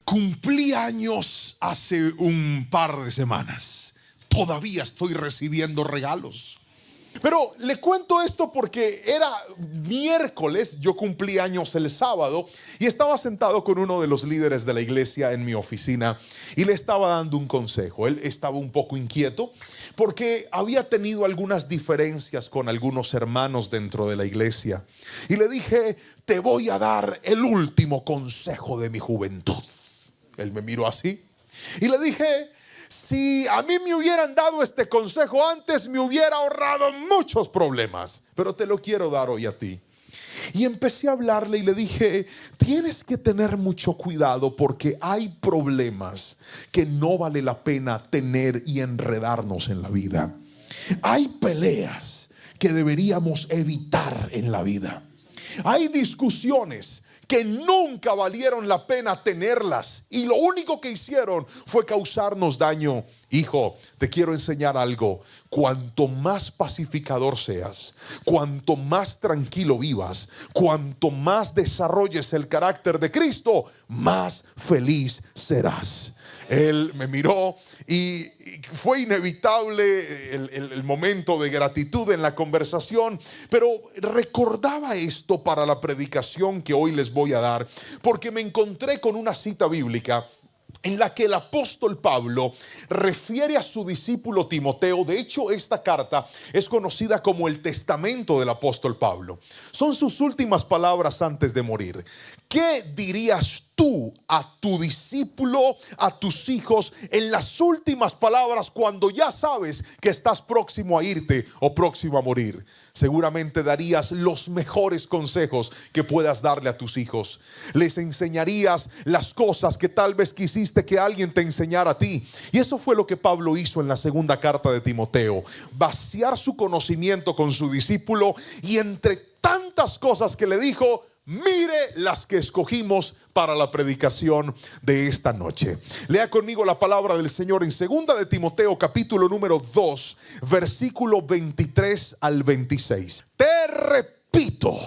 Cumplí años hace un par de semanas. Todavía estoy recibiendo regalos. Pero le cuento esto porque era miércoles, yo cumplí años el sábado y estaba sentado con uno de los líderes de la iglesia en mi oficina y le estaba dando un consejo. Él estaba un poco inquieto porque había tenido algunas diferencias con algunos hermanos dentro de la iglesia. Y le dije, te voy a dar el último consejo de mi juventud. Él me miró así y le dije, si a mí me hubieran dado este consejo antes, me hubiera ahorrado muchos problemas, pero te lo quiero dar hoy a ti. Y empecé a hablarle y le dije, tienes que tener mucho cuidado porque hay problemas que no vale la pena tener y enredarnos en la vida. Hay peleas que deberíamos evitar en la vida. Hay discusiones que nunca valieron la pena tenerlas y lo único que hicieron fue causarnos daño. Hijo, te quiero enseñar algo. Cuanto más pacificador seas, cuanto más tranquilo vivas, cuanto más desarrolles el carácter de Cristo, más feliz serás. Él me miró y fue inevitable el momento de gratitud en la conversación, pero recordaba esto para la predicación que hoy les voy a dar, porque me encontré con una cita bíblica en la que el apóstol Pablo refiere a su discípulo Timoteo. De hecho, esta carta es conocida como el testamento del apóstol Pablo. Son sus últimas palabras antes de morir. ¿Qué dirías tú a tu discípulo, a tus hijos, en las últimas palabras cuando ya sabes que estás próximo a irte o próximo a morir? Seguramente darías los mejores consejos que puedas darle a tus hijos. Les enseñarías las cosas que tal vez quisiste que alguien te enseñara a ti. Y eso fue lo que Pablo hizo en la segunda carta de Timoteo. Vaciar su conocimiento con su discípulo y entre tantas cosas que le dijo, mire las que escogimos para la predicación de esta noche. Lea conmigo la palabra del Señor en segunda de Timoteo capítulo número 2 versículo 23 al 26. Te repito,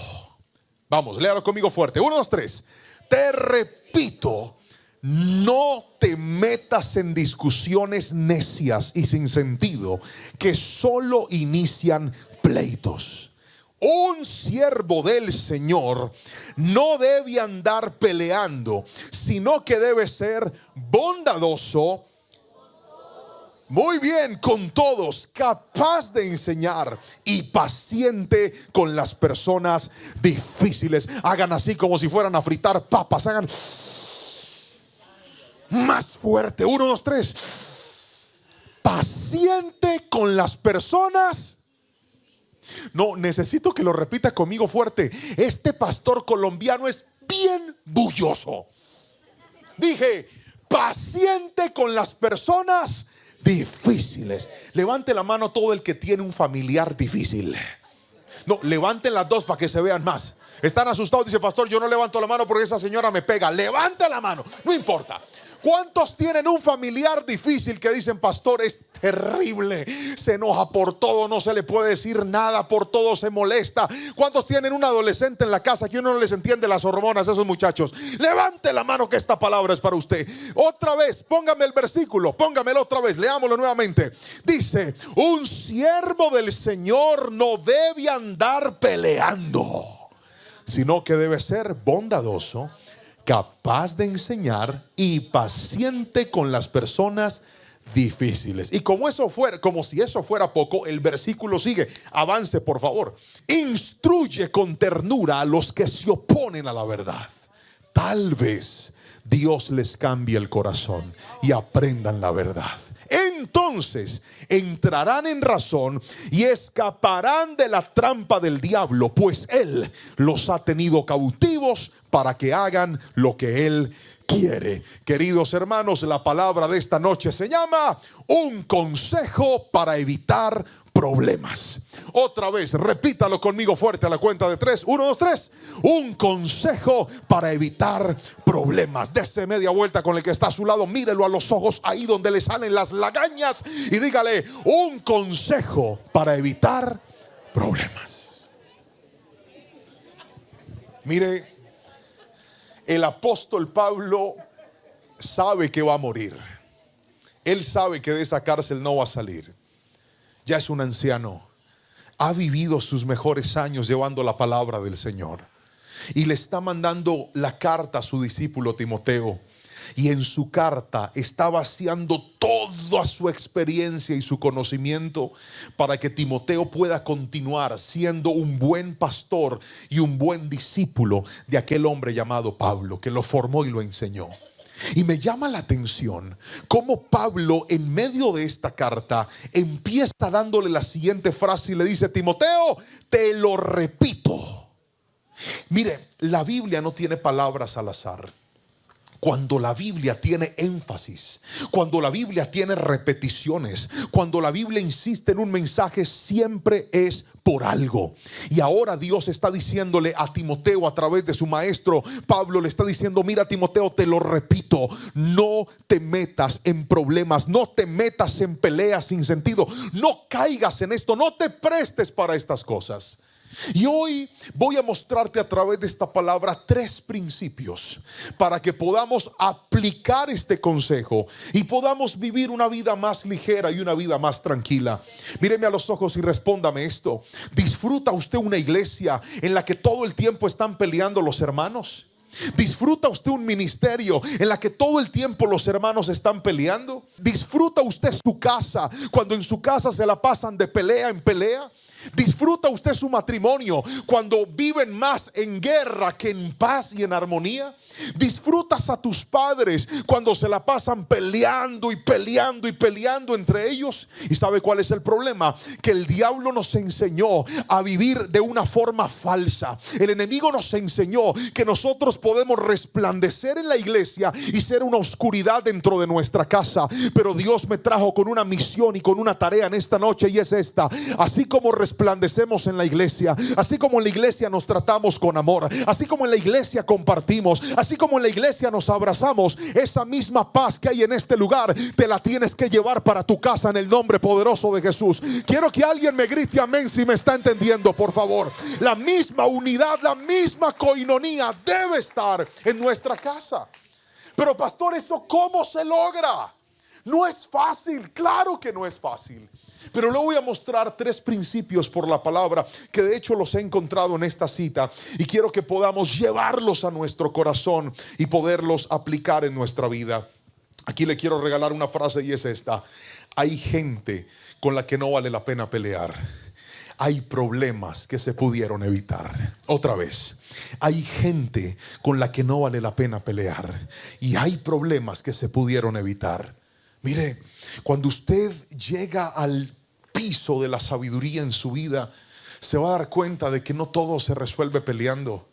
vamos, léalo conmigo fuerte, 1, 2, 3. Te repito, no te metas en discusiones necias y sin sentido que solo inician pleitos. Un siervo del Señor no debe andar peleando, sino que debe ser bondadoso, muy bien, con todos, capaz de enseñar y paciente con las personas difíciles. Hagan así como si fueran a fritar papas. Hagan más fuerte. 1, 2, 3. Paciente con las personas. No, necesito que lo repita conmigo fuerte. Este pastor colombiano es bien bulloso. Dije, paciente con las personas difíciles. Levante la mano todo el que tiene un familiar difícil. No, levanten las dos para que se vean más. Están asustados, dice pastor, yo no levanto la mano porque esa señora me pega. Levanta la mano, no importa. ¿Cuántos tienen un familiar difícil que dicen, pastor, es terrible, se enoja por todo, no se le puede decir nada, por todo se molesta? ¿Cuántos tienen un adolescente en la casa que uno no les entiende las hormonas a esos muchachos? Levante la mano que esta palabra es para usted. Otra vez, póngame el versículo, póngamelo otra vez, leámoslo nuevamente. Dice, un siervo del Señor no debe andar peleando, sino que debe ser bondadoso, capaz de enseñar y paciente con las personas difíciles. Y como si eso fuera poco, el versículo sigue. Avance, por favor. Instruye con ternura a los que se oponen a la verdad. Tal vez Dios les cambie el corazón y aprendan la verdad. Entonces entrarán en razón y escaparán de la trampa del diablo, pues él los ha tenido cautivos para que hagan lo que él quiere. Queridos hermanos, la palabra de esta noche se llama un consejo para evitar problemas. Otra vez, repítalo conmigo fuerte a la cuenta de 3. 1, 2, 3. Un consejo para evitar problemas. Dese media vuelta con el que está a su lado, mírelo a los ojos ahí donde le salen las lagañas y dígale, un consejo para evitar problemas. Mire, el apóstol Pablo sabe que va a morir. Él sabe que de esa cárcel no va a salir. Ya es un anciano. Ha vivido sus mejores años llevando la palabra del Señor. Y le está mandando la carta a su discípulo Timoteo. Y en su carta está vaciando toda su experiencia y su conocimiento para que Timoteo pueda continuar siendo un buen pastor y un buen discípulo de aquel hombre llamado Pablo, que lo formó y lo enseñó. Y me llama la atención cómo Pablo, en medio de esta carta, empieza dándole la siguiente frase y le dice: Timoteo, te lo repito. Mire, la Biblia no tiene palabras al azar. Cuando la Biblia tiene énfasis, cuando la Biblia tiene repeticiones, cuando la Biblia insiste en un mensaje, siempre es por algo. Y ahora Dios está diciéndole a Timoteo a través de su maestro Pablo, le está diciendo: mira, Timoteo, te lo repito, no te metas en problemas, no te metas en peleas sin sentido, no caigas en esto, no te prestes para estas cosas. Y hoy voy a mostrarte a través de esta palabra 3 principios para que podamos aplicar este consejo y podamos vivir una vida más ligera y una vida más tranquila. Míreme a los ojos y respóndame esto: ¿disfruta usted una iglesia en la que todo el tiempo están peleando los hermanos? ¿Disfruta usted un ministerio en la que todo el tiempo los hermanos están peleando? ¿Disfruta usted su casa cuando en su casa se la pasan de pelea en pelea? ¿Disfruta usted su matrimonio cuando viven más en guerra que en paz y en armonía? ¿Disfrutas a tus padres cuando se la pasan peleando y peleando y peleando entre ellos? ¿Y sabe cuál es el problema? Que el diablo nos enseñó a vivir de una forma falsa. El enemigo nos enseñó que nosotros podemos resplandecer en la iglesia y ser una oscuridad dentro de nuestra casa. Pero Dios me trajo con una misión y con una tarea en esta noche, y es esta: así como resplandecemos en la iglesia, así como en la iglesia nos tratamos con amor, así como en la iglesia compartimos, así como en la iglesia nos abrazamos, esa misma paz que hay en este lugar te la tienes que llevar para tu casa en el nombre poderoso de Jesús. Quiero que alguien me grite amén si me está entendiendo, por favor. La misma unidad, la misma coinonía debe estar en nuestra casa. Pero pastor, ¿eso cómo se logra? No es fácil, claro que no es fácil. Pero le voy a mostrar 3 principios por la palabra, que de hecho los he encontrado en esta cita, y quiero que podamos llevarlos a nuestro corazón y poderlos aplicar en nuestra vida. Aquí le quiero regalar una frase, y es esta: hay gente con la que no vale la pena pelear. Hay problemas que se pudieron evitar. Otra vez: hay gente con la que no vale la pena pelear, y hay problemas que se pudieron evitar. Mire, cuando usted llega al piso de la sabiduría en su vida, se va a dar cuenta de que no todo se resuelve peleando,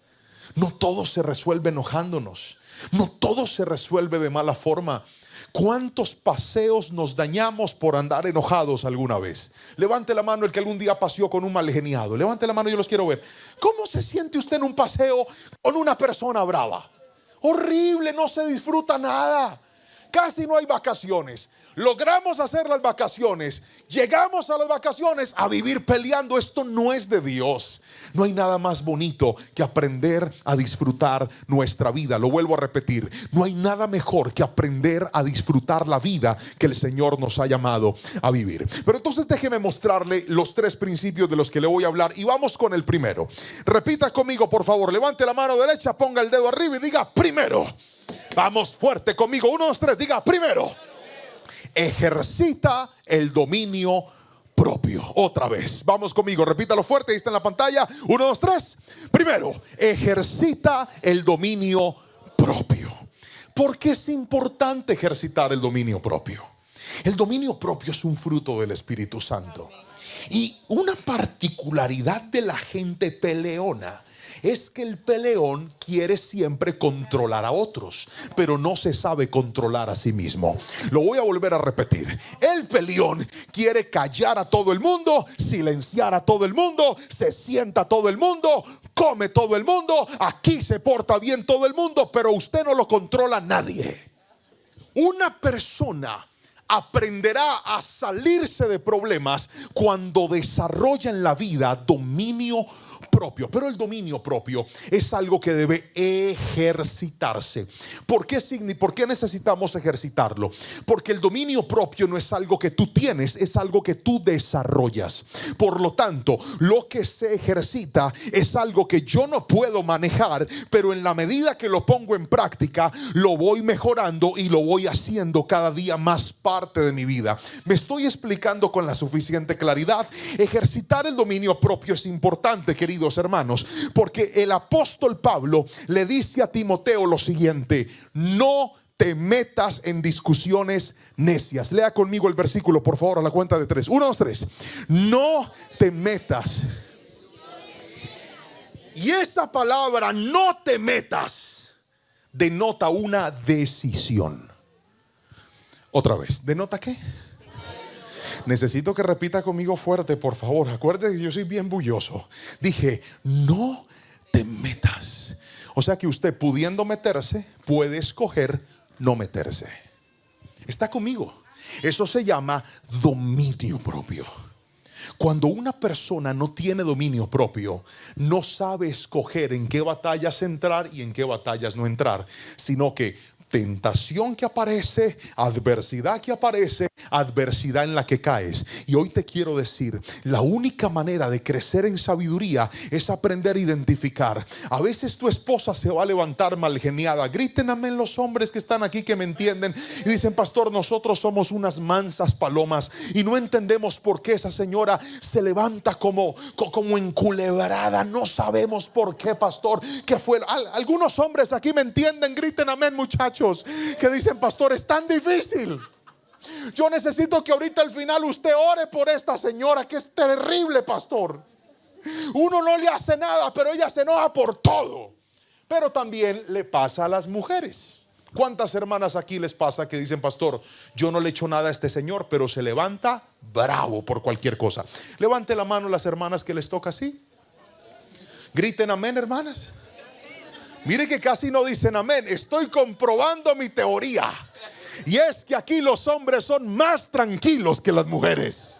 no todo se resuelve enojándonos, no todo se resuelve de mala forma. ¿Cuántos paseos nos dañamos por andar enojados alguna vez? Levante la mano el que algún día paseó con un malgeniado. Levante la mano, yo los quiero ver. ¿Cómo se siente usted en un paseo con una persona brava? Horrible, no se disfruta nada. Casi no hay vacaciones. Logramos hacer las vacaciones, llegamos a las vacaciones a vivir peleando. Esto no es de Dios. No hay nada más bonito que aprender a disfrutar nuestra vida. Lo vuelvo a repetir: no hay nada mejor que aprender a disfrutar la vida que el Señor nos ha llamado a vivir. Pero entonces déjeme mostrarle los 3 principios de los que le voy a hablar, y vamos con el primero. Repita conmigo, por favor. Levante la mano derecha, ponga el dedo arriba y diga: primero. Vamos fuerte conmigo. 1, 2, 3, diga: primero. Ejercita el dominio propio. Otra vez, vamos conmigo, repítalo fuerte, ahí está en la pantalla. 1, 2, 3. Primero, ejercita el dominio propio. ¿Por qué es importante ejercitar el dominio propio? El dominio propio es un fruto del Espíritu Santo. Y una particularidad de la gente peleona es que el peleón quiere siempre controlar a otros, pero no se sabe controlar a sí mismo. Lo voy a volver a repetir: el peleón quiere callar a todo el mundo, silenciar a todo el mundo, se sienta todo el mundo, come todo el mundo, aquí se porta bien todo el mundo, pero usted no lo controla nadie. Una persona aprenderá a salirse de problemas cuando desarrolla en la vida dominio propio. propio. Pero el dominio propio es algo que debe ejercitarse. ¿Por qué necesitamos ejercitarlo? Porque el dominio propio no es algo que tú tienes, es algo que tú desarrollas. Por lo tanto, lo que se ejercita es algo que yo no puedo manejar, pero en la medida que lo pongo en práctica, lo voy mejorando y lo voy haciendo cada día más parte de mi vida. ¿Me estoy explicando con la suficiente claridad? Ejercitar el dominio propio es importante, queridos hermanos, porque el apóstol Pablo le dice a Timoteo lo siguiente: no te metas en discusiones necias. Lea conmigo el versículo, por favor, a la cuenta de 3. 1, 2, 3. No te metas. Y esa palabra, no te metas, denota una decisión. Otra vez, ¿denota qué? Necesito que repita conmigo fuerte, por favor. Acuérdate que yo soy bien bulloso. Dije, no te metas. O sea que usted, pudiendo meterse, puede escoger no meterse. ¿Está conmigo? Eso se llama dominio propio. Cuando una persona no tiene dominio propio, no sabe escoger en qué batallas entrar y en qué batallas no entrar, sino que tentación que aparece, adversidad que aparece, adversidad en la que caes. Y hoy te quiero decir, la única manera de crecer en sabiduría es aprender a identificar. A veces tu esposa se va a levantar malgeniada. Griten amén los hombres que están aquí, que me entienden, y dicen: pastor, nosotros somos unas mansas palomas y no entendemos por qué esa señora se levanta como enculebrada. No sabemos por qué, pastor. ¿Qué fue? Algunos hombres aquí me entienden. Griten amén, muchachos, que dicen: pastor, es tan difícil. Yo necesito que ahorita al final usted ore por esta señora, que es terrible, pastor. Uno no le hace nada, pero ella se enoja por todo. Pero también le pasa a las mujeres. ¿Cuántas hermanas aquí les pasa que dicen: pastor, yo no le echo nada a este señor, pero se levanta bravo por cualquier cosa? Levante la mano las hermanas que les toca así. Griten amén, hermanas. Mire que casi no dicen amén. Estoy comprobando mi teoría, y es que aquí los hombres son más tranquilos que las mujeres.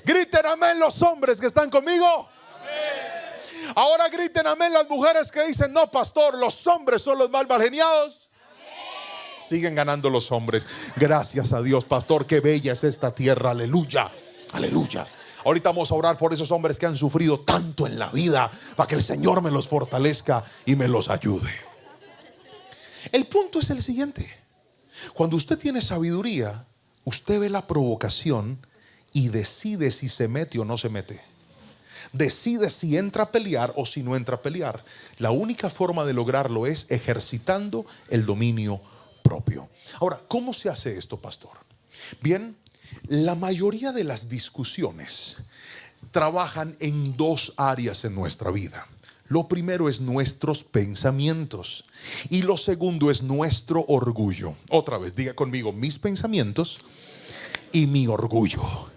Griten amén los hombres que están conmigo. Amén. Ahora griten amén las mujeres que dicen: no, pastor, los hombres son los más malgeniados. Amén. Siguen ganando los hombres. Gracias a Dios, pastor, qué bella es esta tierra. Aleluya, aleluya. Ahorita vamos a orar por esos hombres que han sufrido tanto en la vida, para que el Señor me los fortalezca y me los ayude. El punto es el siguiente: cuando usted tiene sabiduría, usted ve la provocación y decide si se mete o no se mete. Decide si entra a pelear o si no entra a pelear. La única forma de lograrlo es ejercitando el dominio propio. Ahora, ¿cómo se hace esto, pastor? Bien, la mayoría de las discusiones trabajan en dos áreas en nuestra vida. Lo primero es nuestros pensamientos y lo segundo es nuestro orgullo. Otra vez, diga conmigo: mis pensamientos y mi orgullo.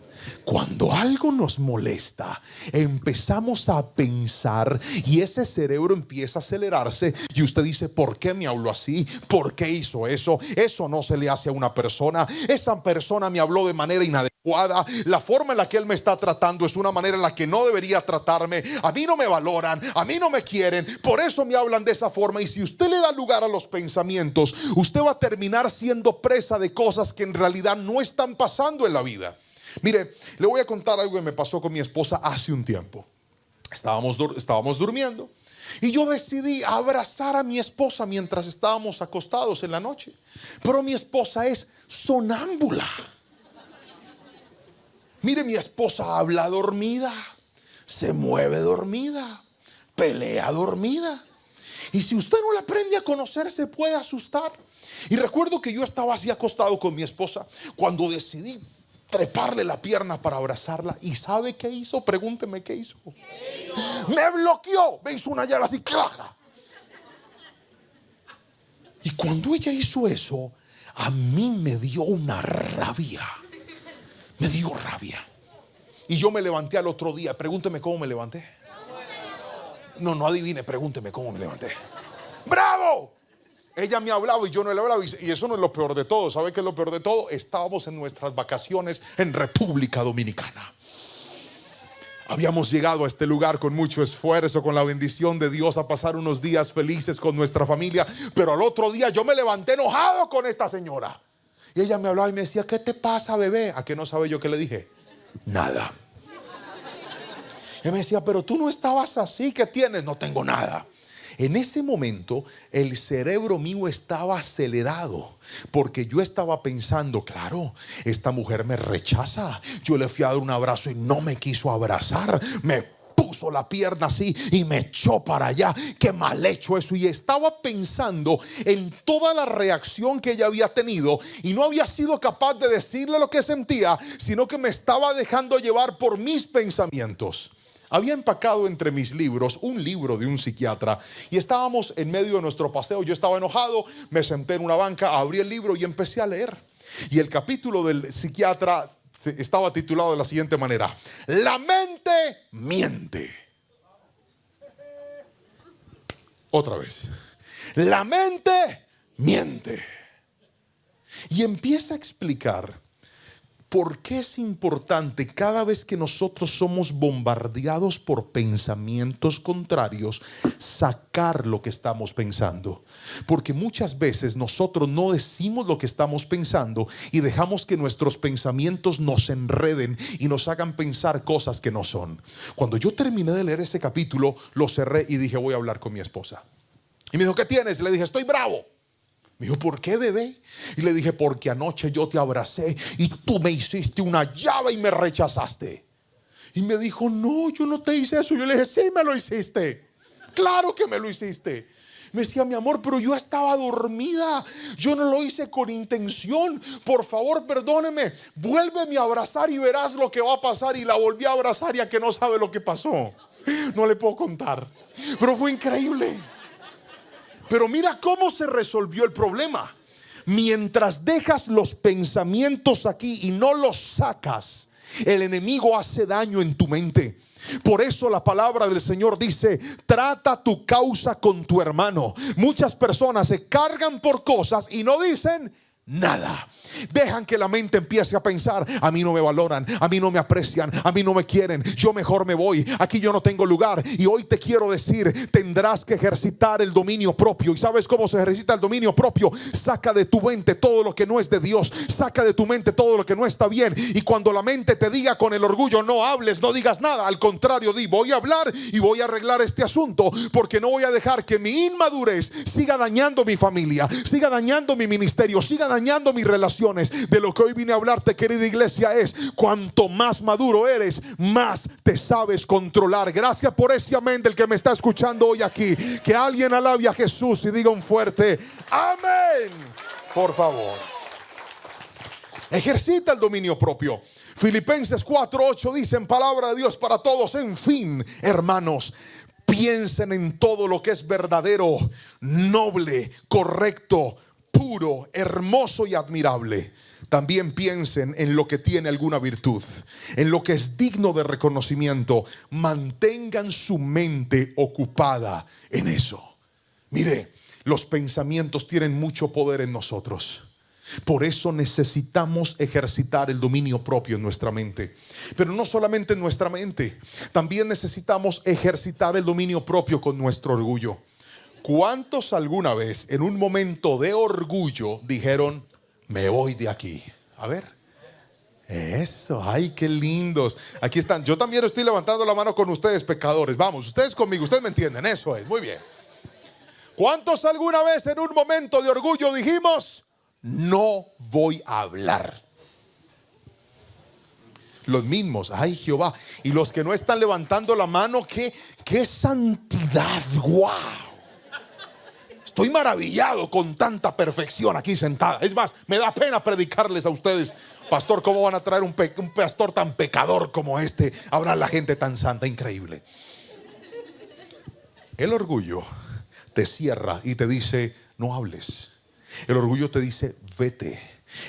Cuando algo nos molesta, empezamos a pensar y ese cerebro empieza a acelerarse y usted dice: ¿por qué me habló así? ¿Por qué hizo eso? Eso no se le hace a una persona. Esa persona me habló de manera inadecuada. La forma en la que él me está tratando es una manera en la que no debería tratarme. A mí no me valoran, a mí no me quieren, por eso me hablan de esa forma. Y si usted le da lugar a los pensamientos, usted va a terminar siendo presa de cosas que en realidad no están pasando en la vida. Mire, le voy a contar algo que me pasó con mi esposa hace un tiempo. Estábamos durmiendo y yo decidí abrazar a mi esposa mientras estábamos acostados en la noche. Pero mi esposa es sonámbula. Mire, mi esposa habla dormida, se mueve dormida, pelea dormida. Y si usted no la aprende a conocer, se puede asustar. Y recuerdo que yo estaba así acostado con mi esposa cuando decidí treparle la pierna para abrazarla. ¿Y sabe qué hizo? Pregúnteme qué hizo. Me bloqueó, me hizo una llave así, claca. Y cuando ella hizo eso, a mí me dio una rabia. Me dio rabia. Y yo me levanté al otro día. Pregúnteme cómo me levanté. No adivine, pregúnteme cómo me levanté. ¡Bravo! Ella me hablaba y yo no le hablaba. Y eso no es lo peor de todo. ¿Sabe qué es lo peor de todo? Estábamos en nuestras vacaciones en República Dominicana. Habíamos llegado a este lugar con mucho esfuerzo, con la bendición de Dios, a pasar unos días felices con nuestra familia. Pero al otro día yo me levanté enojado con esta señora. Y ella me hablaba y me decía, ¿qué te pasa, bebé? ¿A qué no sabe yo qué le dije? Nada. Y me decía, pero tú no estabas así, ¿qué tienes? No tengo nada. En ese momento el cerebro mío estaba acelerado, porque yo estaba pensando, claro, esta mujer me rechaza. Yo le fui a dar un abrazo y no me quiso abrazar. Me puso la pierna así y me echó para allá. Qué mal hecho eso. Y estaba pensando en toda la reacción que ella había tenido, y no había sido capaz de decirle lo que sentía, sino que me estaba dejando llevar por mis pensamientos. Había empacado entre mis libros un libro de un psiquiatra, y estábamos en medio de nuestro paseo. Yo estaba enojado, me senté en una banca, abrí el libro y empecé a leer. Y el capítulo del psiquiatra estaba titulado de la siguiente manera: La mente miente. Otra vez. La mente miente. Y empieza a explicar ¿por qué es importante cada vez que nosotros somos bombardeados por pensamientos contrarios sacar lo que estamos pensando? Porque muchas veces nosotros no decimos lo que estamos pensando y dejamos que nuestros pensamientos nos enreden y nos hagan pensar cosas que no son. Cuando yo terminé de leer ese capítulo, lo cerré y dije, voy a hablar con mi esposa. Y me dijo, ¿qué tienes? Le dije, estoy bravo. Me dijo, ¿por qué, bebé? Y le dije, porque anoche yo te abracé y tú me hiciste una llave y me rechazaste. Y me dijo, no, yo no te hice eso. Yo le dije, sí me lo hiciste. Claro que me lo hiciste. Me decía, mi amor, pero yo estaba dormida. Yo no lo hice con intención. Por favor, perdóneme. Vuélveme a abrazar y verás lo que va a pasar. Y la volví a abrazar, y a que no sabe lo que pasó. No le puedo contar. Pero fue increíble. Pero mira cómo se resolvió el problema. Mientras dejas los pensamientos aquí y no los sacas, el enemigo hace daño en tu mente. Por eso la palabra del Señor dice, trata tu causa con tu hermano. Muchas personas se cargan por cosas y no dicen nada. Dejan que la mente empiece a pensar, a mí no me valoran, a mí no me aprecian, a mí no me quieren, yo mejor me voy, aquí yo no tengo lugar. Y hoy te quiero decir, tendrás que ejercitar el dominio propio. ¿Y sabes cómo se ejercita el dominio propio? Saca de tu mente todo lo que no es de Dios. Saca de tu mente todo lo que no está bien. Y cuando la mente te diga con el orgullo, no hables, no digas nada, al contrario, di, voy a hablar y voy a arreglar este asunto, porque no voy a dejar que mi inmadurez siga dañando mi familia, siga dañando mi ministerio, siga dañando mis relaciones. De lo que hoy vine a hablarte, querida iglesia, es cuanto más maduro eres, más te sabes controlar. Gracias por ese amén del que me está escuchando hoy aquí. Que alguien alabe a Jesús y diga un fuerte amén, por favor. Ejercita el dominio propio. Filipenses 4:8 dice, en palabra de Dios para todos, en fin, hermanos, piensen en todo lo que es verdadero, noble, correcto, puro, hermoso y admirable. También piensen en lo que tiene alguna virtud, en lo que es digno de reconocimiento. Mantengan su mente ocupada en eso. Mire, los pensamientos tienen mucho poder en nosotros. Por eso necesitamos ejercitar el dominio propio en nuestra mente. Pero no solamente en nuestra mente, también necesitamos ejercitar el dominio propio con nuestro orgullo. ¿Cuántos alguna vez en un momento de orgullo dijeron, me voy de aquí? A ver. Eso, ay, qué lindos. Aquí están, yo también estoy levantando la mano con ustedes, pecadores. Vamos, ustedes conmigo, ustedes me entienden, eso es, muy bien. ¿Cuántos alguna vez en un momento de orgullo dijimos, no voy a hablar? Los mismos, ay Jehová. Y los que no están levantando la mano, qué santidad, wow. Estoy maravillado con tanta perfección aquí sentada. Es más, me da pena predicarles a ustedes, pastor, ¿cómo van a traer un pastor tan pecador como este? Habrá la gente tan santa, increíble. El orgullo te cierra y te dice, no hables. El orgullo te dice, vete.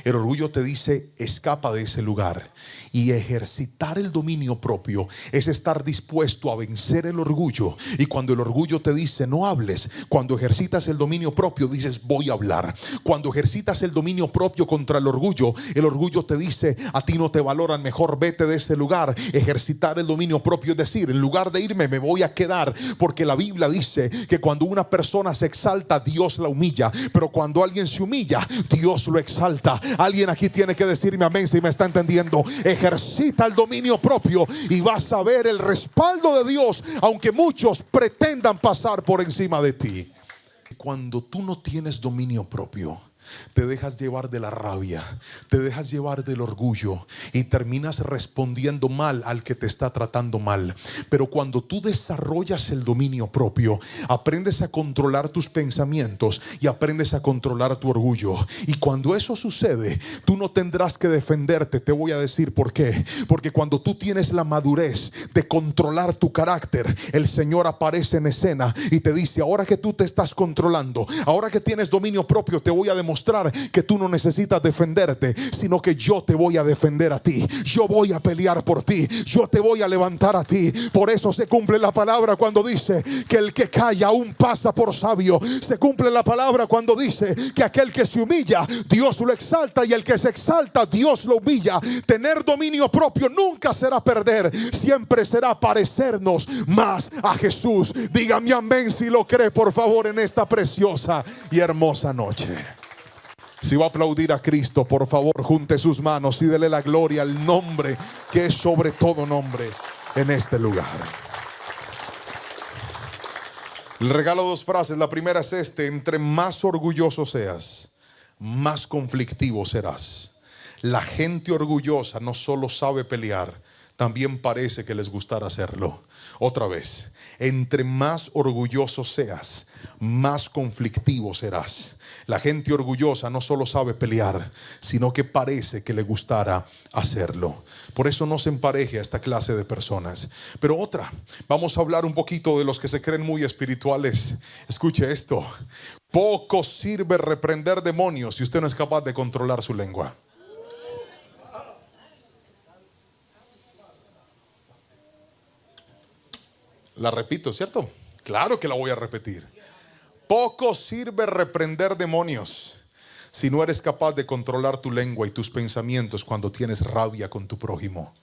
El orgullo te dice, escapa de ese lugar. Y ejercitar el dominio propio es estar dispuesto a vencer el orgullo. Y cuando el orgullo te dice no hables, cuando ejercitas el dominio propio dices voy a hablar. Cuando ejercitas el dominio propio contra el orgullo te dice a ti no te valoran, mejor vete de ese lugar. Ejercitar el dominio propio es decir, en lugar de irme me voy a quedar, porque la Biblia dice que cuando una persona se exalta, Dios la humilla, pero cuando alguien se humilla, Dios lo exalta. Alguien aquí tiene que decirme amén si me está entendiendo. Ejercita el dominio propio y vas a ver el respaldo de Dios, aunque muchos pretendan pasar por encima de ti. Cuando tú no tienes dominio propio, te dejas llevar de la rabia, te dejas llevar del orgullo y terminas respondiendo mal al que te está tratando mal. Pero cuando tú desarrollas el dominio propio, aprendes a controlar tus pensamientos y aprendes a controlar tu orgullo. Y cuando eso sucede, tú no tendrás que defenderte. Te voy a decir por qué. Porque cuando tú tienes la madurez de controlar tu carácter, el Señor aparece en escena y te dice, ahora que tú te estás controlando, ahora que tienes dominio propio, te voy a demostrar que tú no necesitas defenderte, sino que yo te voy a defender a ti. Yo voy a pelear por ti. Yo te voy a levantar a ti. Por eso se cumple la palabra cuando dice que el que calla aún pasa por sabio. Se cumple la palabra cuando dice que aquel que se humilla, Dios lo exalta, y el que se exalta, Dios lo humilla. Tener dominio propio nunca será perder, siempre será parecernos más a Jesús. Dígame amén si lo cree, por favor, en esta preciosa y hermosa noche. Si va a aplaudir a Cristo, por favor, junte sus manos y dele la gloria al nombre que es sobre todo nombre en este lugar. Le regalo dos frases. La primera es entre más orgulloso seas, más conflictivo serás. La gente orgullosa no solo sabe pelear, también parece que les gustará hacerlo. Otra vez, entre más orgulloso seas, más conflictivo serás. La gente orgullosa no solo sabe pelear, sino que parece que le gustará hacerlo. Por eso no se empareje a esta clase de personas. Pero otra, vamos a hablar un poquito de los que se creen muy espirituales. Escuche esto: poco sirve reprender demonios si usted no es capaz de controlar su lengua. La repito, ¿cierto? Claro que la voy a repetir. Poco sirve reprender demonios si no eres capaz de controlar tu lengua y tus pensamientos cuando tienes rabia con tu prójimo.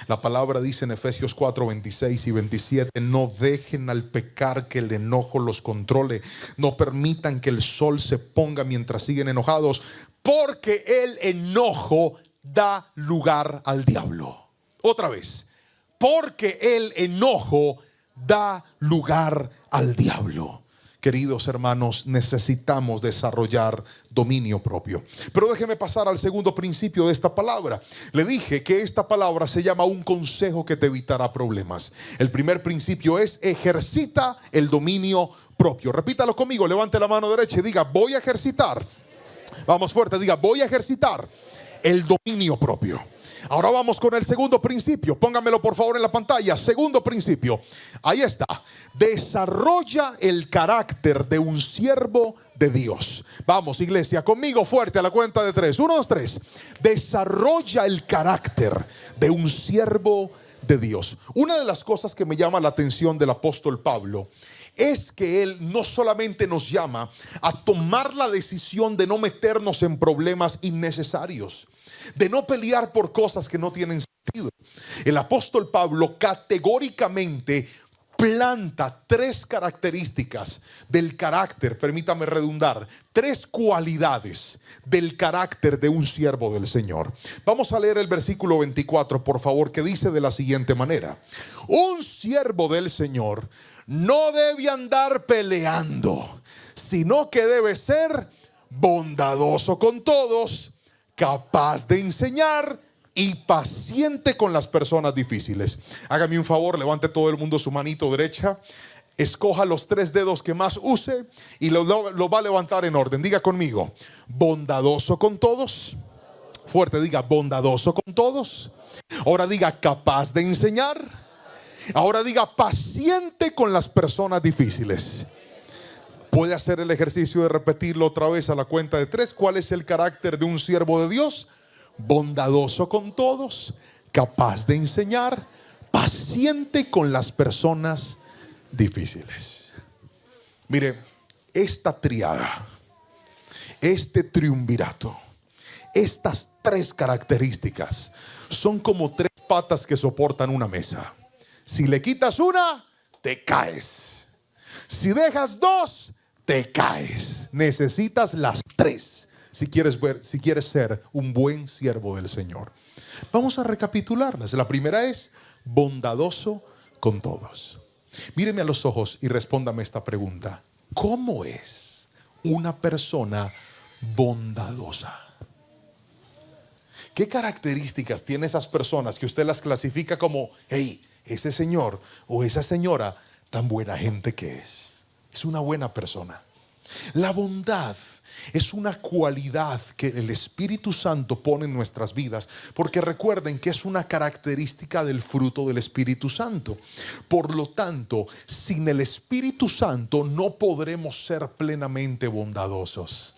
La palabra dice en Efesios 4, 26 y 27: no dejen al pecar que el enojo los controle. No permitan que el sol se ponga mientras siguen enojados, porque el enojo da lugar al diablo. Otra vez, porque el enojo da lugar al diablo. Queridos hermanos, necesitamos desarrollar dominio propio. Pero déjeme pasar al segundo principio de esta palabra. Le dije que esta palabra se llama un consejo que te evitará problemas. El primer principio es: ejercita el dominio propio. Repítalo conmigo, levante la mano derecha y diga: voy a ejercitar. Vamos fuerte, diga: voy a ejercitar el dominio propio. Ahora vamos con el segundo principio. Póngamelo por favor en la pantalla. Segundo principio. Ahí está. Desarrolla el carácter de un siervo de Dios. Vamos, iglesia, conmigo fuerte a la cuenta de 3. 1, 2, 3. Desarrolla el carácter de un siervo de Dios. Una de las cosas que me llama la atención del apóstol Pablo es que él no solamente nos llama a tomar la decisión de no meternos en problemas innecesarios, de no pelear por cosas que no tienen sentido. El apóstol Pablo categóricamente planta 3 características del carácter, permítame redundar, 3 cualidades del carácter de un siervo del Señor. Vamos a leer el versículo 24, por favor, que dice de la siguiente manera: un siervo del Señor no debe andar peleando, sino que debe ser bondadoso con todos, capaz de enseñar y paciente con las personas difíciles. Hágame un favor, levante todo el mundo su manito derecha, escoja los 3 dedos que más use y lo va a levantar en orden. Diga conmigo: bondadoso con todos. Fuerte, diga: bondadoso con todos. Ahora diga: capaz de enseñar. Ahora diga: paciente con las personas difíciles. Puede hacer el ejercicio de repetirlo otra vez a la cuenta de 3. ¿Cuál es el carácter de un siervo de Dios? Bondadoso con todos, capaz de enseñar, paciente con las personas difíciles. Mire, esta triada, este triunvirato, estas 3 características son como 3 patas que soportan una mesa. Si le quitas una, te caes. Si dejas 2, te caes. Necesitas las 3 si quieres ser un buen siervo del Señor. Vamos a recapitularlas. La primera es bondadoso con todos. Míreme a los ojos y respóndame esta pregunta. ¿Cómo es una persona bondadosa? ¿Qué características tiene esas personas que usted las clasifica como, hey, ese señor o esa señora, tan buena gente que es? Es una buena persona. La bondad es una cualidad que el Espíritu Santo pone en nuestras vidas, porque recuerden que es una característica del fruto del Espíritu Santo. Por lo tanto, sin el Espíritu Santo no podremos ser plenamente bondadosos.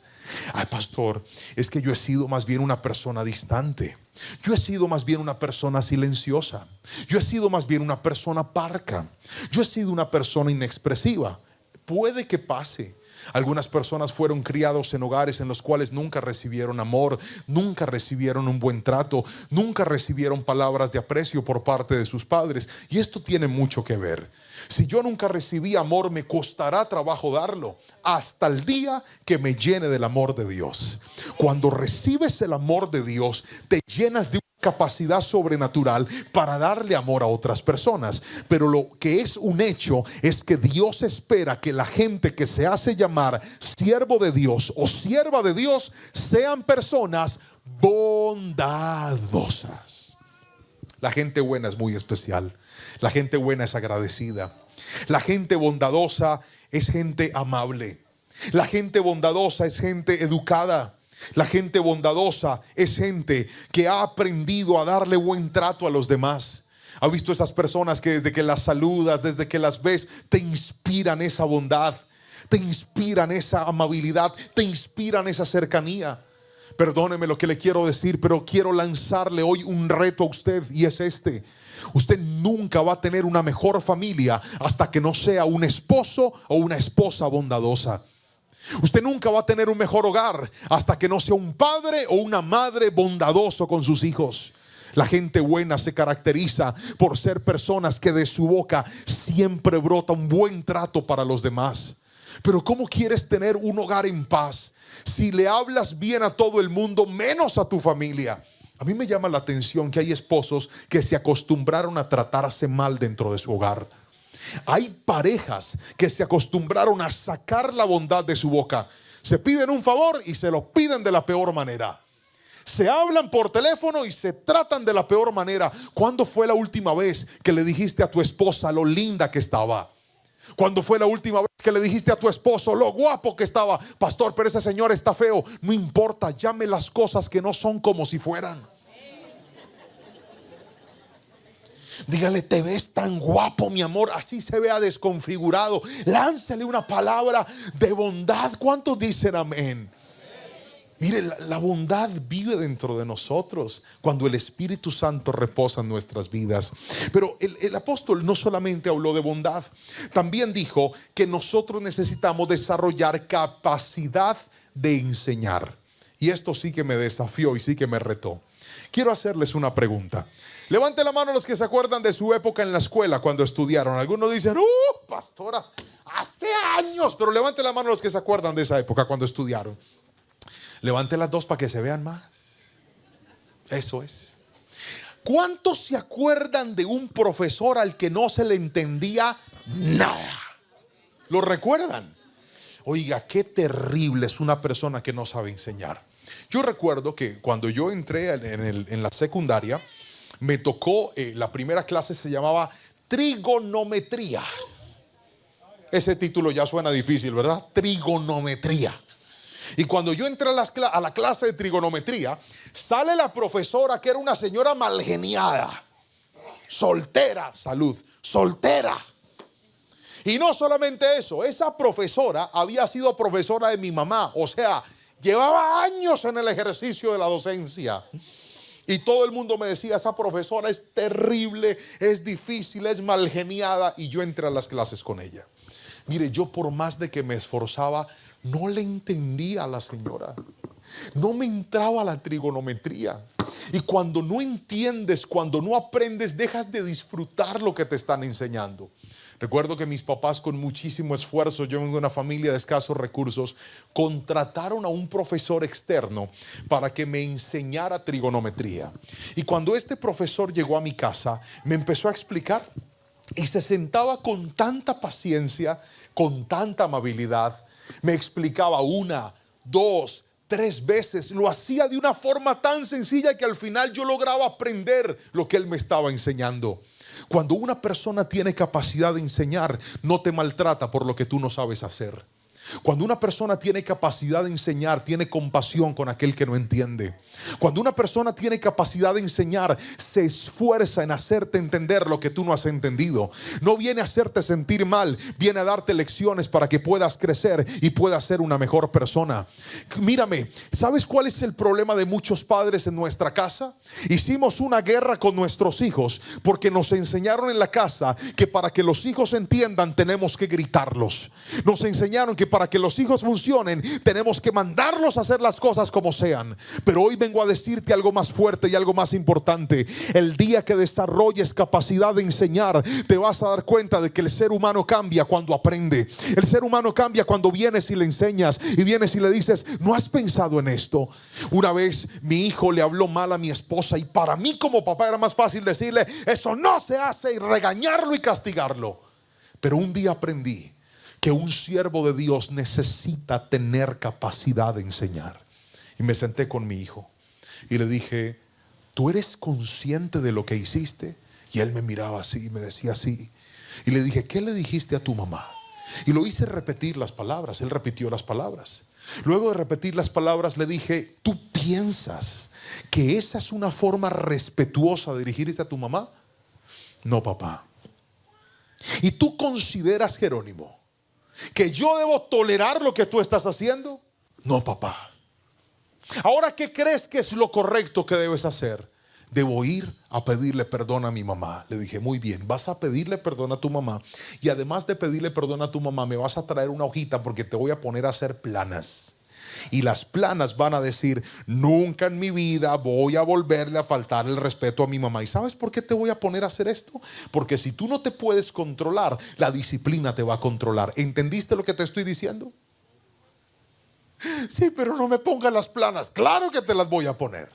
Ay, pastor, es que yo he sido más bien una persona distante. Yo he sido más bien una persona silenciosa. Yo he sido más bien una persona parca. Yo he sido una persona inexpresiva. Puede que pase. Algunas personas fueron criados en hogares en los cuales nunca recibieron amor, nunca recibieron un buen trato, nunca recibieron palabras de aprecio por parte de sus padres. Y esto tiene mucho que ver. Si yo nunca recibí amor, me costará trabajo darlo hasta el día que me llene del amor de Dios. Cuando recibes el amor de Dios, te llenas de capacidad sobrenatural para darle amor a otras personas. Pero lo que es un hecho es que Dios espera que la gente que se hace llamar siervo de Dios o sierva de Dios sean personas bondadosas. La gente buena es muy especial. La gente buena es agradecida. La gente bondadosa es gente amable. La gente bondadosa es gente educada. La gente bondadosa es gente que ha aprendido a darle buen trato a los demás. ¿Ha visto esas personas que desde que las saludas, desde que las ves, te inspiran esa bondad, te inspiran esa amabilidad, te inspiran esa cercanía? Perdóneme lo que le quiero decir, pero quiero lanzarle hoy un reto a usted, y es este: usted nunca va a tener una mejor familia hasta que no sea un esposo o una esposa bondadosa. Usted nunca va a tener un mejor hogar hasta que no sea un padre o una madre bondadoso con sus hijos. La gente buena se caracteriza por ser personas que de su boca siempre brota un buen trato para los demás. Pero ¿cómo quieres tener un hogar en paz si le hablas bien a todo el mundo menos a tu familia? A mí me llama la atención que hay esposos que se acostumbraron a tratarse mal dentro de su hogar. Hay parejas que se acostumbraron a sacar la bondad de su boca. Se piden un favor y se lo piden de la peor manera. Se hablan por teléfono y se tratan de la peor manera. ¿Cuándo fue la última vez que le dijiste a tu esposa lo linda que estaba? ¿Cuándo fue la última vez que le dijiste a tu esposo lo guapo que estaba? Pastor, pero ese señor está feo. No importa, llame las cosas que no son como si fueran. Dígale: te ves tan guapo, mi amor, así se vea desconfigurado. Láncele una palabra de bondad. ¿Cuántos dicen amén? Mire, la bondad vive dentro de nosotros cuando el Espíritu Santo reposa en nuestras vidas. Pero el apóstol no solamente habló de bondad, también dijo que nosotros necesitamos desarrollar capacidad de enseñar. Y esto sí que me desafió y sí que me retó. Quiero hacerles una pregunta. Levante la mano los que se acuerdan de su época en la escuela cuando estudiaron. Algunos dicen: pastora, hace años. Pero levante la mano los que se acuerdan de esa época cuando estudiaron. Levante las dos para que se vean más. Eso es. ¿Cuántos se acuerdan de un profesor al que no se le entendía nada? ¿Lo recuerdan? Oiga, qué terrible es una persona que no sabe enseñar. Yo recuerdo que cuando yo entré en la secundaria, me tocó, la primera clase se llamaba trigonometría. Ese título ya suena difícil, ¿verdad? Trigonometría. Y cuando yo entré a la clase de trigonometría, sale la profesora, que era una señora malgeniada, soltera, salud, soltera. Y no solamente eso, esa profesora había sido profesora de mi mamá. O sea, llevaba años en el ejercicio de la docencia. Y todo el mundo me decía, esa profesora es terrible, es difícil, es malgeniada. Y yo entré a las clases con ella. Mire, yo por más de que me esforzaba, no le entendía a la señora. No me entraba la trigonometría. Y cuando no entiendes, cuando no aprendes, dejas de disfrutar lo que te están enseñando. Recuerdo que mis papás, con muchísimo esfuerzo, yo vengo de una familia de escasos recursos, contrataron a un profesor externo para que me enseñara trigonometría. Y cuando este profesor llegó a mi casa, me empezó a explicar y se sentaba con tanta paciencia, con tanta amabilidad. Me explicaba 1, 2, 3 veces. Lo hacía de una forma tan sencilla que al final yo lograba aprender lo que él me estaba enseñando. Cuando una persona tiene capacidad de enseñar, no te maltrata por lo que tú no sabes hacer. Cuando una persona tiene capacidad de enseñar, tiene compasión con aquel que no entiende. Cuando una persona tiene capacidad de enseñar, se esfuerza en hacerte entender lo que tú no has entendido. No viene a hacerte sentir mal, viene a darte lecciones para que puedas crecer y puedas ser una mejor persona. Mírame, ¿sabes cuál es el problema de muchos padres en nuestra casa? Hicimos una guerra con nuestros hijos porque nos enseñaron en la casa que para que los hijos entiendan tenemos que gritarlos. Nos enseñaron que para que los hijos funcionen tenemos que mandarlos a hacer las cosas como sean. Pero hoy vengo a decirte algo más fuerte y algo más importante. El día que desarrolles capacidad de enseñar, te vas a dar cuenta de que el ser humano cambia cuando aprende. El ser humano cambia cuando vienes y le enseñas, y vienes y le dices, ¿no has pensado en esto? Una vez mi hijo le habló mal a mi esposa, y para mí como papá era más fácil decirle, eso no se hace, y regañarlo y castigarlo. Pero un día aprendí que un siervo de Dios necesita tener capacidad de enseñar. Y me senté con mi hijo y le dije, ¿tú eres consciente de lo que hiciste? Y él me miraba así y me decía así. Y le dije, ¿qué le dijiste a tu mamá? Y lo hice repetir las palabras. Él repitió las palabras. Luego de repetir las palabras le dije, ¿tú piensas que esa es una forma respetuosa de dirigirse a tu mamá? No, papá. ¿Y tú consideras, Jerónimo, que yo debo tolerar lo que tú estás haciendo? No, papá. Ahora, ¿qué crees que es lo correcto que debes hacer? Debo ir a pedirle perdón a mi mamá. Le dije, muy bien, vas a pedirle perdón a tu mamá. Y además de pedirle perdón a tu mamá, me vas a traer una hojita porque te voy a poner a hacer planas. Y las planas van a decir, nunca en mi vida voy a volverle a faltar el respeto a mi mamá. ¿Y sabes por qué te voy a poner a hacer esto? Porque si tú no te puedes controlar, la disciplina te va a controlar. ¿Entendiste lo que te estoy diciendo? Sí, pero no me pongas las planas. Claro que te las voy a poner.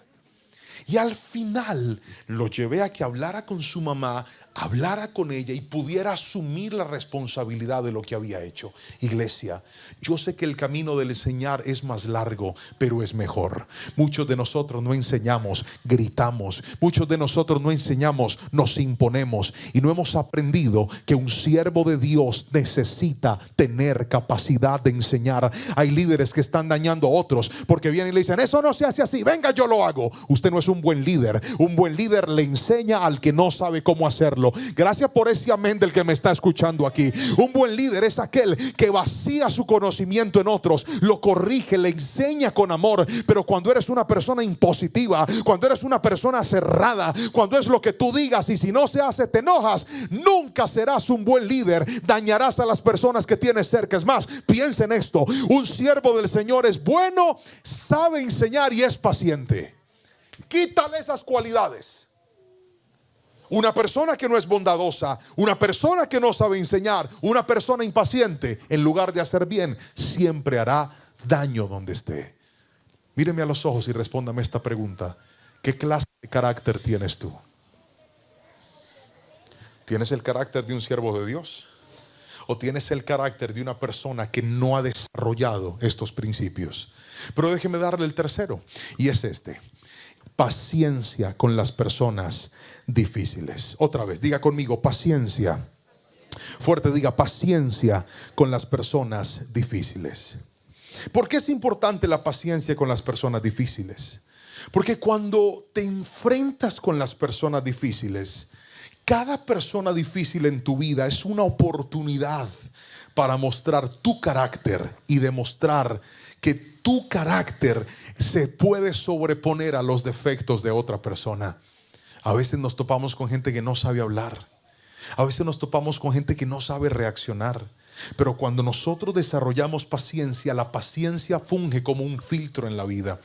Y al final lo llevé a que hablara con su mamá, hablara con ella y pudiera asumir la responsabilidad de lo que había hecho. Iglesia, yo sé que el camino del enseñar es más largo, pero es mejor. Muchos de nosotros no enseñamos, gritamos. Muchos de nosotros no enseñamos, nos imponemos. Y no hemos aprendido que un siervo de Dios necesita tener capacidad de enseñar. Hay líderes que están dañando a otros porque vienen y le dicen, eso no se hace así, venga, yo lo hago. Usted no es un buen líder. Un buen líder le enseña al que no sabe cómo hacerlo. Gracias por ese amén del que me está escuchando aquí. Un buen líder es aquel que vacía su conocimiento en otros, lo corrige, le enseña con amor. Pero cuando eres una persona impositiva, cuando eres una persona cerrada, cuando es lo que tú digas y si no se hace te enojas, nunca serás un buen líder. Dañarás a las personas que tienes cerca. Es más, piensa en esto: un siervo del Señor es bueno, sabe enseñar y es paciente. Quítale esas cualidades. Una persona que no es bondadosa, una persona que no sabe enseñar, una persona impaciente, en lugar de hacer bien, siempre hará daño donde esté. Míreme a los ojos y respóndame esta pregunta: ¿qué clase de carácter tienes tú? ¿Tienes el carácter de un siervo de Dios? ¿O tienes el carácter de una persona que no ha desarrollado estos principios? Pero déjeme darle el tercero, y es este: paciencia con las personas difíciles. Otra vez, diga conmigo, paciencia. Fuerte, diga, paciencia con las personas difíciles. ¿Por qué es importante la paciencia con las personas difíciles? Porque cuando te enfrentas con las personas difíciles, Cada persona difícil en tu vida es una oportunidad para mostrar tu carácter y demostrar que tu carácter se puede sobreponer a los defectos de otra persona. A veces nos topamos con gente que no sabe hablar. A veces nos topamos con gente que no sabe reaccionar. Pero cuando nosotros desarrollamos paciencia, la paciencia funge como un filtro en la vida.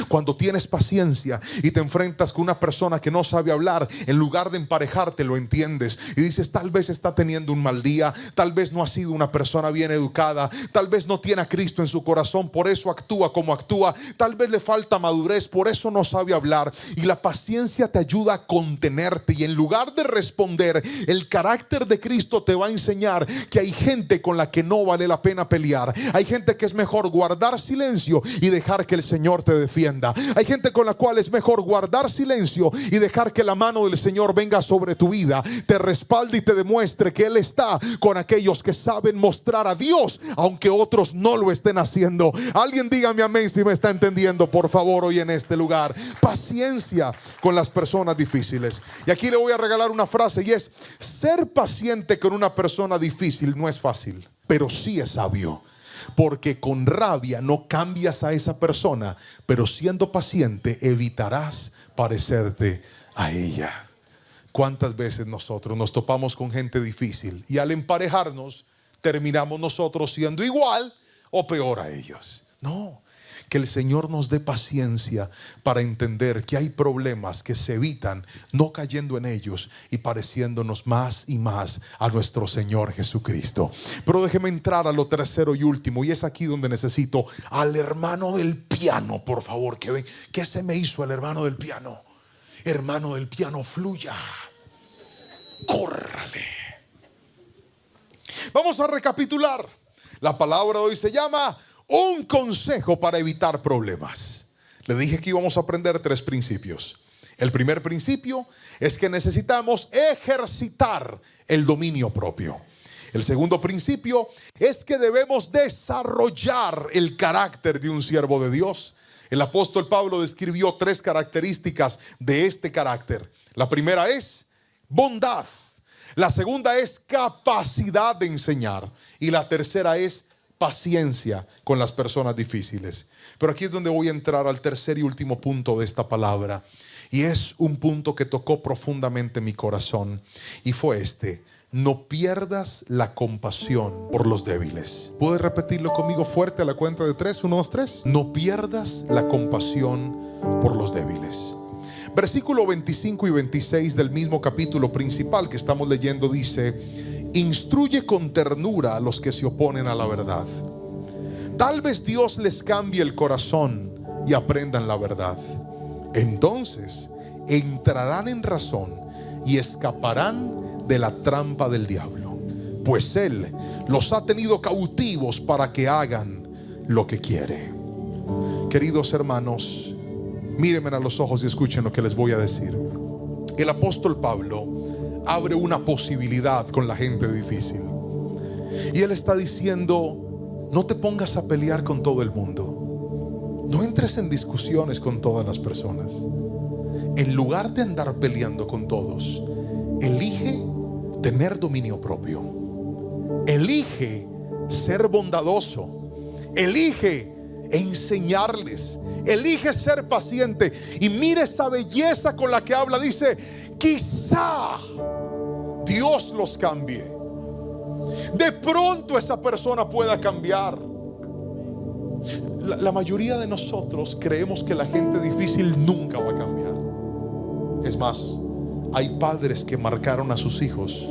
Cuando tienes paciencia y te enfrentas con una persona que no sabe hablar, en lugar de emparejarte, lo entiendes y dices, tal vez está teniendo un mal día, tal vez no ha sido una persona bien educada, tal vez no tiene a Cristo en su corazón, por eso actúa como actúa, tal vez le falta madurez, por eso no sabe hablar. Y la paciencia te ayuda a contenerte, y en lugar de responder, el carácter de Cristo te va a enseñar que hay gente con la que no vale la pena pelear. Hay gente que es mejor guardar silencio y dejar que el Señor te defienda. Hay gente con la cual es mejor guardar silencio y dejar que la mano del Señor venga sobre tu vida, te respalde y te demuestre que Él está con aquellos que saben mostrar a Dios, aunque otros no lo estén haciendo. Alguien dígame amén si me está entendiendo, por favor, hoy en este lugar. Paciencia con las personas difíciles. Y aquí le voy a regalar una frase, y es: ser paciente con una persona difícil no es fácil, pero sí es sabio, porque con rabia no cambias a esa persona, pero siendo paciente evitarás parecerte a ella. ¿Cuántas veces nosotros nos topamos con gente difícil y al emparejarnos terminamos nosotros siendo igual o peor a ellos? No. Que el Señor nos dé paciencia para entender que hay problemas que se evitan no cayendo en ellos y pareciéndonos más y más a nuestro Señor Jesucristo. Pero déjeme entrar a lo tercero y último, y es aquí donde necesito al hermano del piano, por favor, que ven. ¿Qué se me hizo el hermano del piano? Hermano del piano, fluya, córrale. Vamos a recapitular. La palabra de hoy se llama un consejo para evitar problemas. Le dije que íbamos a aprender 3 principios. El primer principio es que necesitamos ejercitar el dominio propio. El segundo principio es que debemos desarrollar el carácter de un siervo de Dios. El apóstol Pablo describió 3 características de este carácter. La primera es bondad. La segunda es capacidad de enseñar. Y la tercera es paciencia con las personas difíciles. Pero aquí es donde voy a entrar al tercer y último punto de esta palabra, y es un punto que tocó profundamente mi corazón, y fue este: no pierdas la compasión por los débiles. ¿Puedes repetirlo conmigo fuerte a la cuenta de 3? 1, 2, 3. No pierdas la compasión por los débiles. Versículo 25 y 26 del mismo capítulo principal que estamos leyendo dice: instruye con ternura a los que se oponen a la verdad. Tal vez Dios les cambie el corazón y aprendan la verdad. Entonces entrarán en razón y escaparán de la trampa del diablo, pues Él los ha tenido cautivos para que hagan lo que quiere. Queridos hermanos, mírenme a los ojos y escuchen lo que les voy a decir. El apóstol Pablo abre una posibilidad con la gente difícil, y él está diciendo: no te pongas a pelear con todo el mundo, no entres en discusiones con todas las personas. En lugar de andar peleando con todos, elige tener dominio propio, elige ser bondadoso, elige enseñarles, elige ser paciente. Y mire esa belleza con la que habla. Dice: quizá Dios los cambie. De pronto esa persona pueda cambiar. La mayoría de nosotros creemos que la gente difícil nunca va a cambiar. Es más, hay padres que marcaron a sus hijos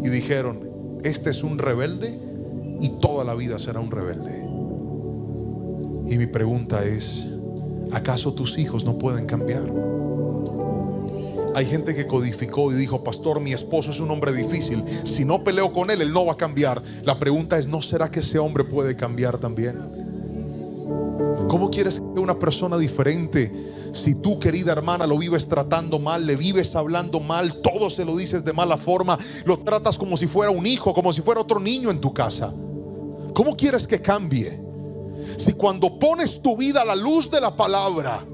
y dijeron: este es un rebelde y toda la vida será un rebelde. Y mi pregunta es: ¿acaso tus hijos no pueden cambiar? Hay gente que codificó y dijo: pastor, mi esposo es un hombre difícil, si no peleo con él, él no va a cambiar. La pregunta es: ¿no será que ese hombre puede cambiar también? ¿Cómo quieres que una persona diferente, si tú, querida hermana, lo vives tratando mal, le vives hablando mal, todo se lo dices de mala forma, lo tratas como si fuera un hijo, como si fuera otro niño en tu casa? ¿Cómo quieres que cambie? Si cuando pones tu vida a la luz de la palabra,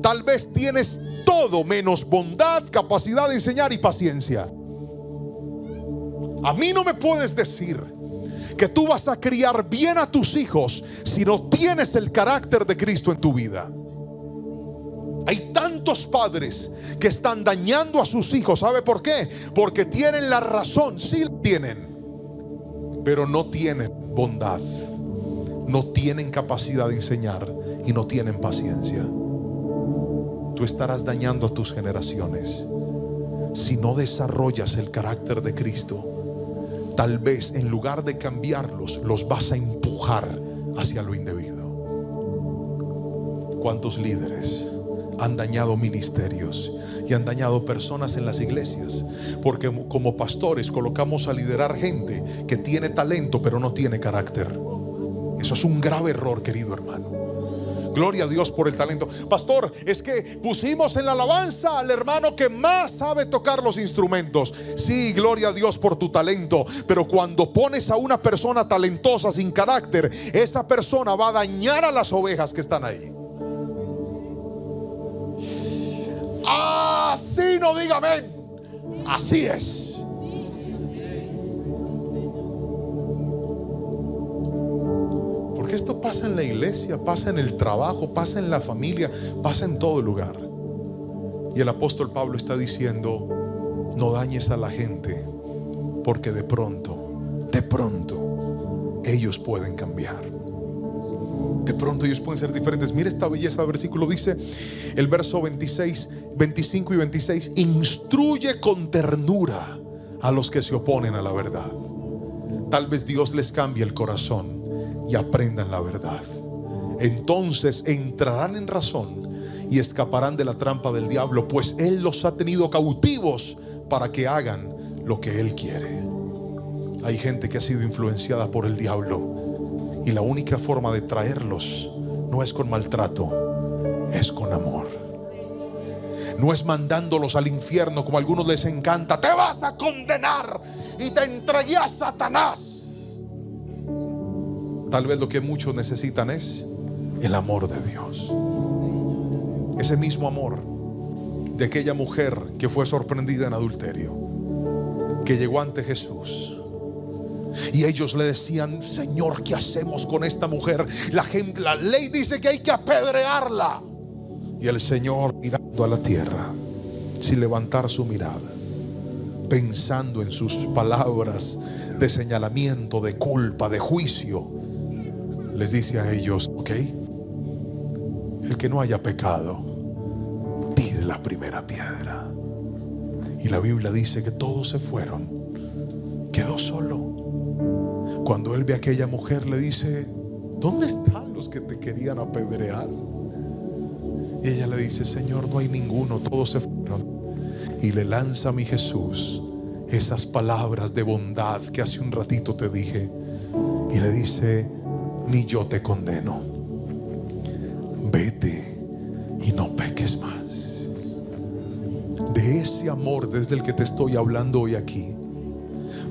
tal vez tienes todo menos bondad, capacidad de enseñar y paciencia. A mí no me puedes decir que tú vas a criar bien a tus hijos si no tienes el carácter de Cristo en tu vida. Hay tantos padres que están dañando a sus hijos. ¿Sabe por qué? Porque tienen la razón, sí la tienen, pero no tienen bondad, no tienen capacidad de enseñar y no tienen paciencia. Tú estarás dañando a tus generaciones si no desarrollas el carácter de Cristo. Tal vez en lugar de cambiarlos, los vas a empujar hacia lo indebido. ¿Cuántos líderes han dañado ministerios y han dañado personas en las iglesias? Porque como pastores colocamos a liderar gente que tiene talento pero no tiene carácter. Eso es un grave error, querido hermano. Gloria a Dios por el talento. Pastor, es que pusimos en la alabanza al hermano que más sabe tocar los instrumentos. Sí, gloria a Dios por tu talento, pero cuando pones a una persona talentosa sin carácter, esa persona va a dañar a las ovejas que están ahí. Así no diga amén. Así es. Porque esto pasa en la iglesia, pasa en el trabajo, pasa en la familia, pasa en todo lugar. Y el apóstol Pablo está diciendo: no dañes a la gente, porque de pronto ellos pueden cambiar. De pronto ellos pueden ser diferentes. Mire esta belleza de versículo. Dice el verso 26, 25 y 26: instruye con ternura a los que se oponen a la verdad. Tal vez Dios les cambie el corazón y aprendan la verdad. Entonces entrarán en razón y escaparán de la trampa del diablo, pues Él los ha tenido cautivos para que hagan lo que Él quiere. Hay gente que ha sido influenciada por el diablo, y la única forma de traerlos no es con maltrato, es con amor. No es mandándolos al infierno como a algunos les encanta. Te vas a condenar y te entregué a Satanás. Tal vez lo que muchos necesitan es el amor de Dios. Ese mismo amor de aquella mujer que fue sorprendida en adulterio, que llegó ante Jesús. Y ellos le decían: Señor, ¿qué hacemos con esta mujer? La ley dice que hay que apedrearla. Y el Señor, mirando a la tierra, sin levantar su mirada, pensando en sus palabras de señalamiento, de culpa, de juicio, les dice a ellos: ok, el que no haya pecado, tire la primera piedra. Y la Biblia dice que todos se fueron, quedó solo. Cuando él ve a aquella mujer, le dice: ¿dónde están los que te querían apedrear? Y ella le dice: Señor, no hay ninguno, todos se fueron. Y le lanza a mi Jesús esas palabras de bondad que hace un ratito te dije, y le dice: ni yo te condeno, vete y no peques más. De ese amor desde el que te estoy hablando hoy aquí.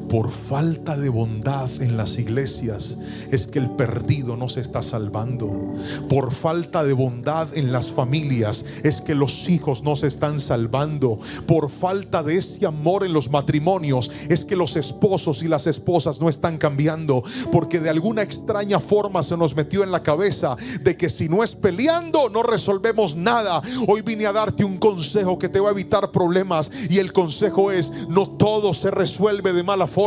Por falta de bondad en las iglesias es que el perdido no se está salvando. Por falta de bondad en las familias es que los hijos no se están salvando. Por falta de ese amor en los matrimonios es que los esposos y las esposas no están cambiando. Porque de alguna extraña forma se nos metió en la cabeza de que si no es peleando no resolvemos nada. Hoy vine a darte un consejo que te va a evitar problemas, y el consejo es: no todo se resuelve de mala forma.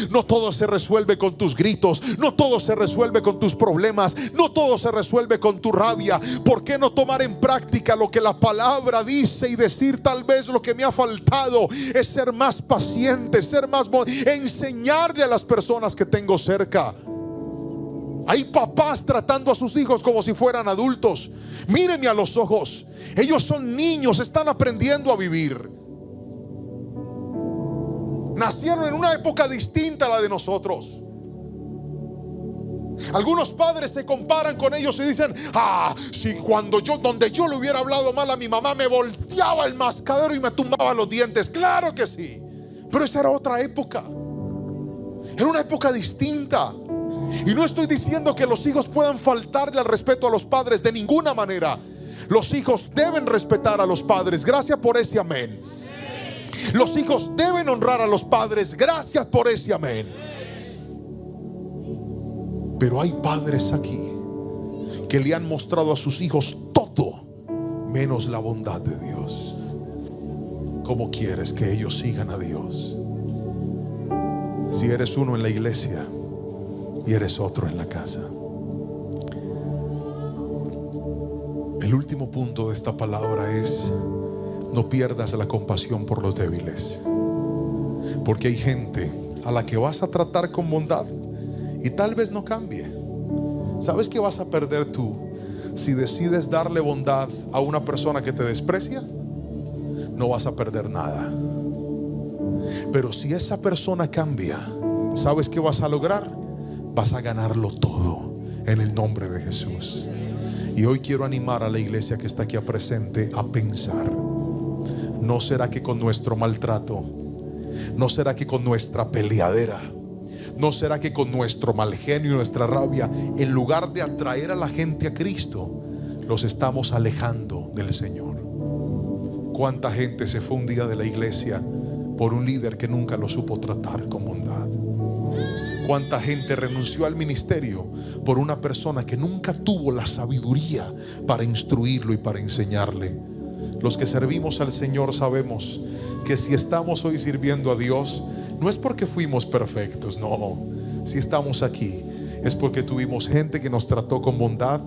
No todo se resuelve con tus gritos, no todo se resuelve con tus problemas, no todo se resuelve con tu rabia. ¿Por qué no tomar en práctica lo que la palabra dice y decir: tal vez lo que me ha faltado es ser más paciente, enseñarle a las personas que tengo cerca? Hay papás tratando a sus hijos como si fueran adultos. Mírenme a los ojos, ellos son niños, están aprendiendo a vivir. Nacieron en una época distinta a la de nosotros. Algunos padres se comparan con ellos y dicen: si donde yo le hubiera hablado mal a mi mamá, me volteaba el mascadero y me tumbaba los dientes. Claro que sí, pero esa era otra época. Era una época distinta. Y no estoy diciendo que los hijos puedan faltarle al respeto a los padres, de ninguna manera. Los hijos deben respetar a los padres. Gracias por ese amén. Los hijos deben honrar a los padres. Gracias por ese amén. Pero hay padres aquí que le han mostrado a sus hijos todo menos la bondad de Dios. ¿Cómo quieres que ellos sigan a Dios si eres uno en la iglesia y eres otro en la casa? El último punto de esta palabra es: no pierdas la compasión por los débiles, porque hay gente a la que vas a tratar con bondad y tal vez no cambie. ¿Sabes qué vas a perder tú si decides darle bondad a una persona que te desprecia? No vas a perder nada. Pero si esa persona cambia, ¿sabes qué vas a lograr? Vas a ganarlo todo en el nombre de Jesús. Y hoy quiero animar a la iglesia que está aquí presente a pensar: ¿no será que con nuestro maltrato, no será que con nuestra peleadera, no será que con nuestro mal genio y nuestra rabia, en lugar de atraer a la gente a Cristo, los estamos alejando del Señor? ¿Cuánta gente se fue un día de la iglesia por un líder que nunca lo supo tratar con bondad? ¿Cuánta gente renunció al ministerio por una persona que nunca tuvo la sabiduría para instruirlo y para enseñarle? Los que servimos al Señor sabemos que si estamos hoy sirviendo a Dios, no es porque fuimos perfectos, no. Si estamos aquí es porque tuvimos gente que nos trató con bondad,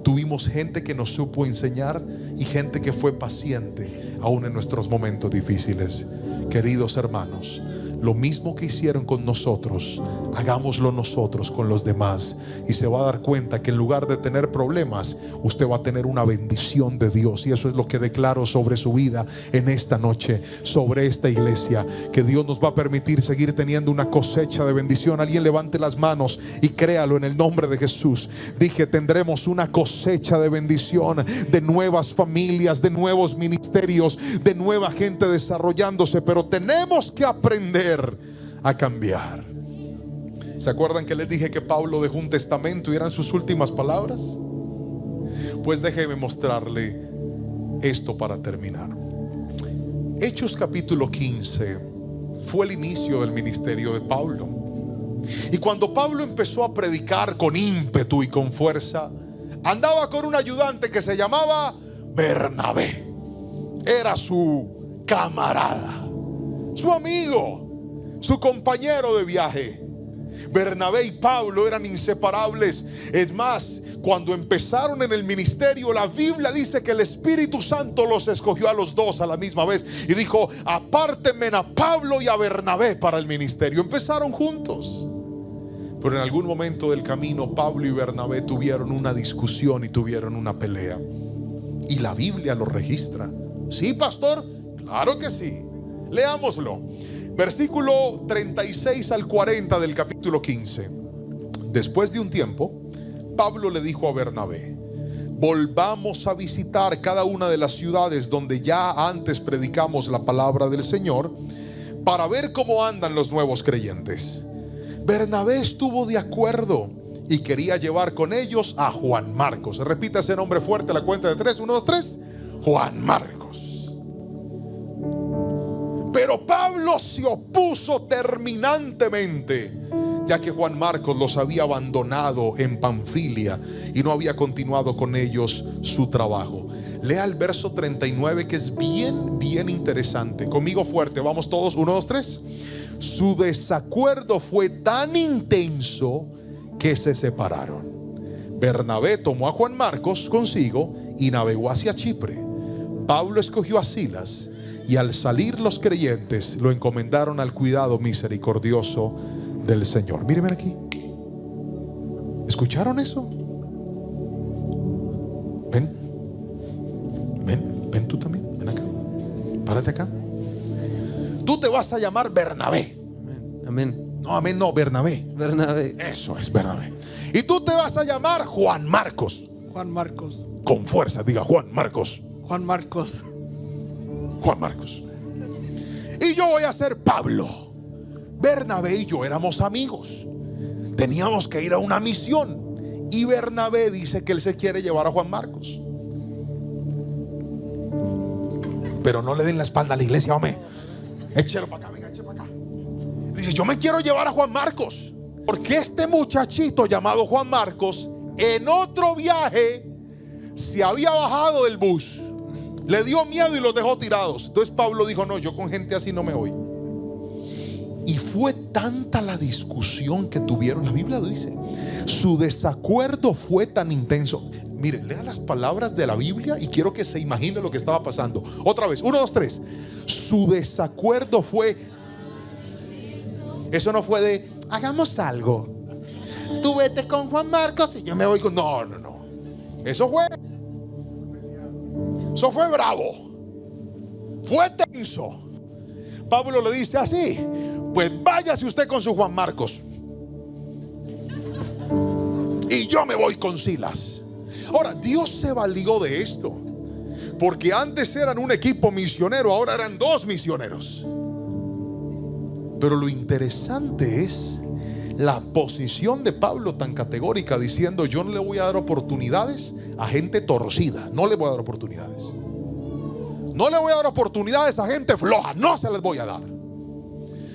tuvimos gente que nos supo enseñar y gente que fue paciente aún en nuestros momentos difíciles. Queridos hermanos, lo mismo que hicieron con nosotros, hagámoslo nosotros con los demás, y se va a dar cuenta que en lugar de tener problemas, usted va a tener una bendición de Dios. Y eso es lo que declaro sobre su vida en esta noche, sobre esta iglesia, que Dios nos va a permitir seguir teniendo una cosecha de bendición. Alguien levante las manos y créalo en el nombre de Jesús. Dije, tendremos una cosecha de bendición, de nuevas familias, de nuevos ministerios, de nueva gente desarrollándose. Pero tenemos que aprender a cambiar. ¿Se acuerdan que les dije que Pablo dejó un testamento y eran sus últimas palabras? Pues déjeme mostrarle esto para terminar. Hechos capítulo 15 fue el inicio del ministerio de Pablo. Y cuando Pablo empezó a predicar con ímpetu y con fuerza, andaba con un ayudante que se llamaba Bernabé. Era su camarada, su amigo, su compañero de viaje. Bernabé y Pablo eran inseparables. Es más, cuando empezaron en el ministerio, la Biblia dice que el Espíritu Santo los escogió a los dos a la misma vez y dijo: apártenme a Pablo y a Bernabé para el ministerio. Empezaron juntos, pero en algún momento del camino Pablo y Bernabé tuvieron una discusión y tuvieron una pelea, y la Biblia lo registra. ¿Sí, pastor? Claro que sí. Leámoslo. Versículo 36 al 40 del capítulo 15. Después de un tiempo, Pablo le dijo a Bernabé: volvamos a visitar cada una de las ciudades donde ya antes predicamos la palabra del Señor, para ver cómo andan los nuevos creyentes. Bernabé estuvo de acuerdo y quería llevar con ellos a Juan Marcos. Repita ese nombre fuerte a la cuenta de 3. 1, 2, 3. Juan Marcos. Pero Pablo se opuso terminantemente, ya que Juan Marcos los había abandonado en Panfilia y no había continuado con ellos su trabajo. Lea el verso 39, que es bien interesante. Conmigo fuerte, vamos todos. 1, 2, 3. Su desacuerdo fue tan intenso que se separaron. Bernabé tomó a Juan Marcos consigo y navegó hacia Chipre. Pablo escogió a Silas, y al salir los creyentes lo encomendaron al cuidado misericordioso del Señor. Mírenme aquí. ¿Escucharon eso? Ven tú también. Ven acá. Párate acá. Tú te vas a llamar Bernabé. Amén. No, amén, no, Bernabé. Bernabé. Eso es, Bernabé. Y tú te vas a llamar Juan Marcos. Juan Marcos. Con fuerza, diga Juan Marcos. Juan Marcos. Juan Marcos. Y yo voy a ser Pablo. Bernabé y yo éramos amigos. Teníamos que ir a una misión. Y Bernabé dice que él se quiere llevar a Juan Marcos. Pero no le den la espalda a la iglesia, hombre. Échelo para acá, venga, échelo para acá. Dice, yo me quiero llevar a Juan Marcos, porque este muchachito llamado Juan Marcos, en otro viaje, se había bajado del bus, le dio miedo y los dejó tirados. Entonces Pablo dijo, no, yo con gente así no me voy. Y fue tanta la discusión que tuvieron, la Biblia dice, su desacuerdo fue tan intenso. Mire, lea las palabras de la Biblia y quiero que se imagine lo que estaba pasando. Otra vez, 1, 2, 3. Su desacuerdo fue, eso no fue de, hagamos algo, tú vete con Juan Marcos y yo me voy con... No. Eso fue bravo, fue tenso. Pablo le dice así, pues váyase usted con su Juan Marcos y yo me voy con Silas. Ahora, Dios se valió de esto, porque antes eran un equipo misionero, ahora eran 2 misioneros. Pero lo interesante es la posición de Pablo tan categórica, diciendo, yo no le voy a dar oportunidades a gente torcida, no le voy a dar oportunidades. No le voy a dar oportunidades a gente floja, no se les voy a dar.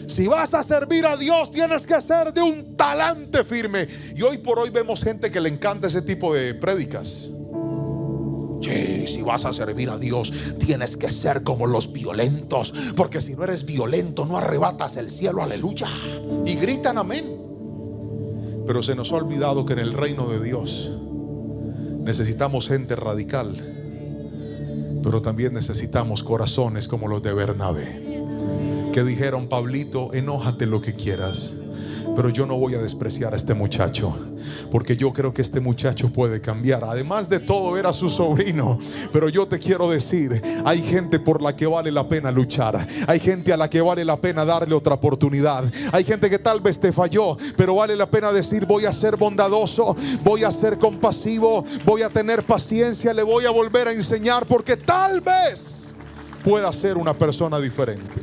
Si vas a servir a Dios, tienes que ser de un talante firme. Y hoy por hoy vemos gente que le encanta ese tipo de prédicas. Sí, si vas a servir a Dios, tienes que ser como los violentos, porque si no eres violento, no arrebatas el cielo, aleluya. Y gritan amén. Pero se nos ha olvidado que en el reino de Dios necesitamos gente radical, pero también necesitamos corazones como los de Bernabé, que dijeron, Pablito, enójate lo que quieras, pero yo no voy a despreciar a este muchacho, porque yo creo que este muchacho puede cambiar. Además de todo, era su sobrino. Pero yo te quiero decir, hay gente por la que vale la pena luchar, hay gente a la que vale la pena darle otra oportunidad, hay gente que tal vez te falló, pero vale la pena decir, voy a ser bondadoso, voy a ser compasivo, voy a tener paciencia, le voy a volver a enseñar, porque tal vez pueda ser una persona diferente.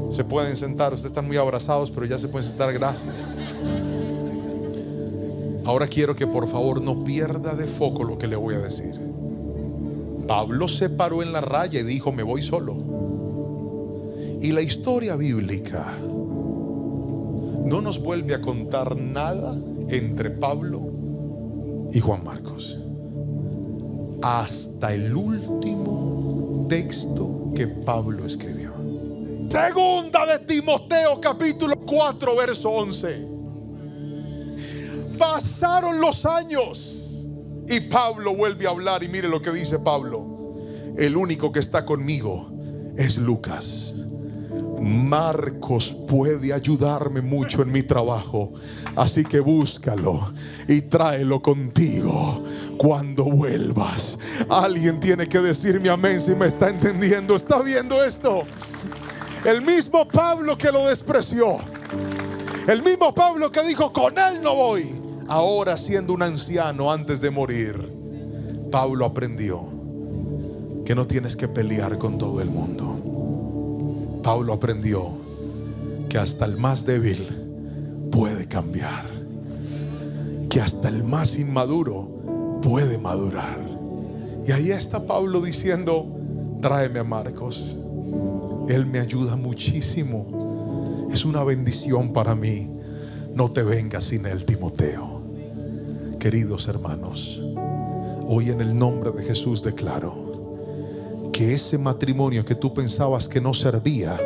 Se pueden sentar, ustedes están muy abrazados, pero ya se pueden sentar, gracias. Ahora quiero que por favor no pierda de foco lo que le voy a decir. Pablo se paró en la raya y dijo, me voy solo. Y la historia bíblica no nos vuelve a contar nada entre Pablo y Juan Marcos, hasta el último texto que Pablo escribió. Segunda de Timoteo, capítulo 4, verso 11. Pasaron los años y Pablo vuelve a hablar, y mire lo que dice Pablo: el único que está conmigo es Lucas. Marcos puede ayudarme mucho en mi trabajo, así que búscalo y tráelo contigo cuando vuelvas. Alguien tiene que decirme amén si me está entendiendo, está viendo esto. El mismo Pablo que lo despreció, el mismo Pablo que dijo, con él no voy, ahora siendo un anciano antes de morir, Pablo aprendió que no tienes que pelear con todo el mundo. Pablo aprendió que hasta el más débil puede cambiar, que hasta el más inmaduro puede madurar. Y ahí está Pablo diciendo, tráeme a Marcos, él me ayuda muchísimo, es una bendición para mí. No te vengas sin él, Timoteo. Queridos hermanos, hoy en el nombre de Jesús declaro que ese matrimonio que tú pensabas que no servía,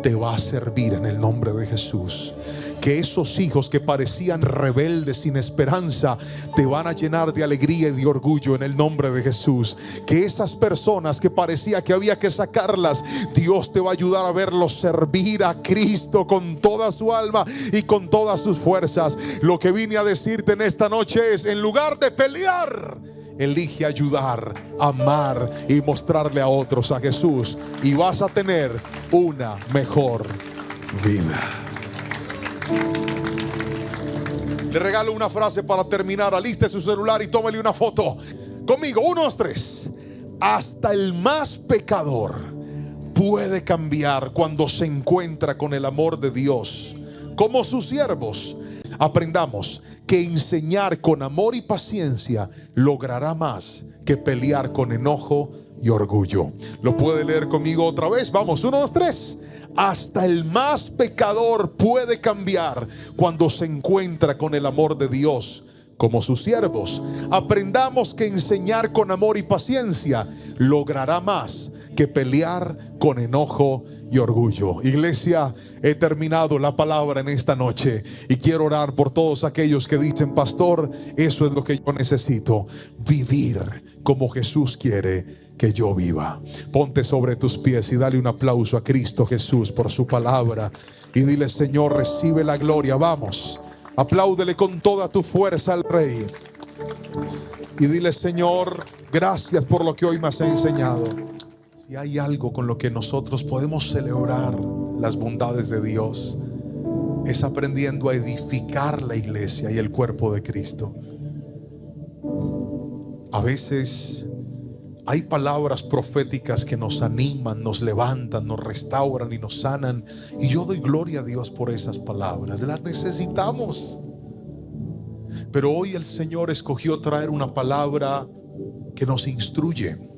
te va a servir en el nombre de Jesús. Que esos hijos que parecían rebeldes sin esperanza, te van a llenar de alegría y de orgullo en el nombre de Jesús. Que esas personas que parecía que había que sacarlas, Dios te va a ayudar a verlos servir a Cristo con toda su alma y con todas sus fuerzas. Lo que vine a decirte en esta noche es, en lugar de pelear, elige ayudar, amar y mostrarle a otros a Jesús, y vas a tener una mejor vida. Le regalo una frase para terminar. Aliste su celular y tómele una foto conmigo. 1, 2, 3. Hasta el más pecador puede cambiar cuando se encuentra con el amor de Dios. Como sus siervos, aprendamos que enseñar con amor y paciencia logrará más que pelear con enojo y orgullo. ¿Lo puede leer conmigo otra vez? Vamos, 1, 2, 3. Hasta el más pecador puede cambiar cuando se encuentra con el amor de Dios como sus siervos. Aprendamos que enseñar con amor y paciencia logrará más que pelear con enojo y orgullo. Iglesia, he terminado la palabra en esta noche y quiero orar por todos aquellos que dicen: pastor, eso es lo que yo necesito, vivir como Jesús quiere que yo viva. Ponte sobre tus pies y dale un aplauso a Cristo Jesús por su palabra y dile: Señor, recibe la gloria. Vamos, apláudele con toda tu fuerza al Rey y dile: Señor, gracias por lo que hoy me has enseñado. Si hay algo con lo que nosotros podemos celebrar las bondades de Dios, es aprendiendo a edificar la iglesia y el cuerpo de Cristo. A veces hay palabras proféticas que nos animan, nos levantan, nos restauran y nos sanan, y yo doy gloria a Dios por esas palabras. Las necesitamos. Pero hoy el Señor escogió traer una palabra que nos instruye,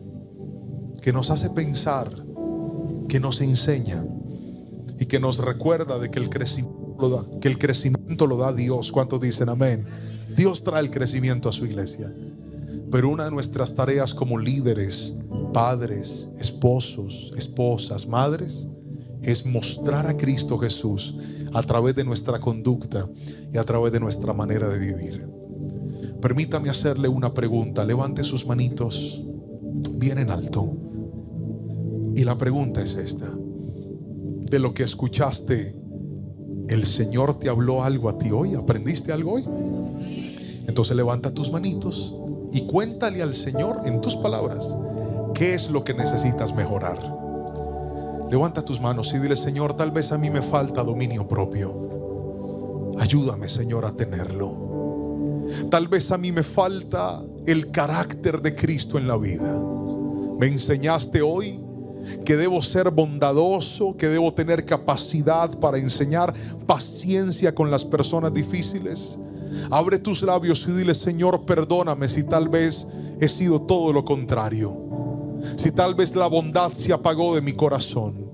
que nos hace pensar, que nos enseña y que nos recuerda de que el crecimiento lo da Dios. ¿Cuántos dicen amén? Dios trae el crecimiento a su iglesia. Pero una de nuestras tareas como líderes, padres, esposos, esposas, madres, es mostrar a Cristo Jesús a través de nuestra conducta y a través de nuestra manera de vivir. Permítame hacerle una pregunta. Levante sus manitos bien en alto. Y la pregunta es esta: de lo que escuchaste, ¿el Señor te habló algo a ti hoy? ¿Aprendiste algo hoy? Entonces levanta tus manitos y cuéntale al Señor en tus palabras qué es lo que necesitas mejorar. Levanta tus manos y dile: Señor, tal vez a mí me falta dominio propio. Ayúdame, Señor, a tenerlo. Tal vez a mí me falta el carácter de Cristo en la vida. Me enseñaste hoy que debo ser bondadoso, que debo tener capacidad para enseñar paciencia con las personas difíciles. Abre tus labios y dile: Señor, perdóname si tal vez he sido todo lo contrario, si tal vez la bondad se apagó de mi corazón,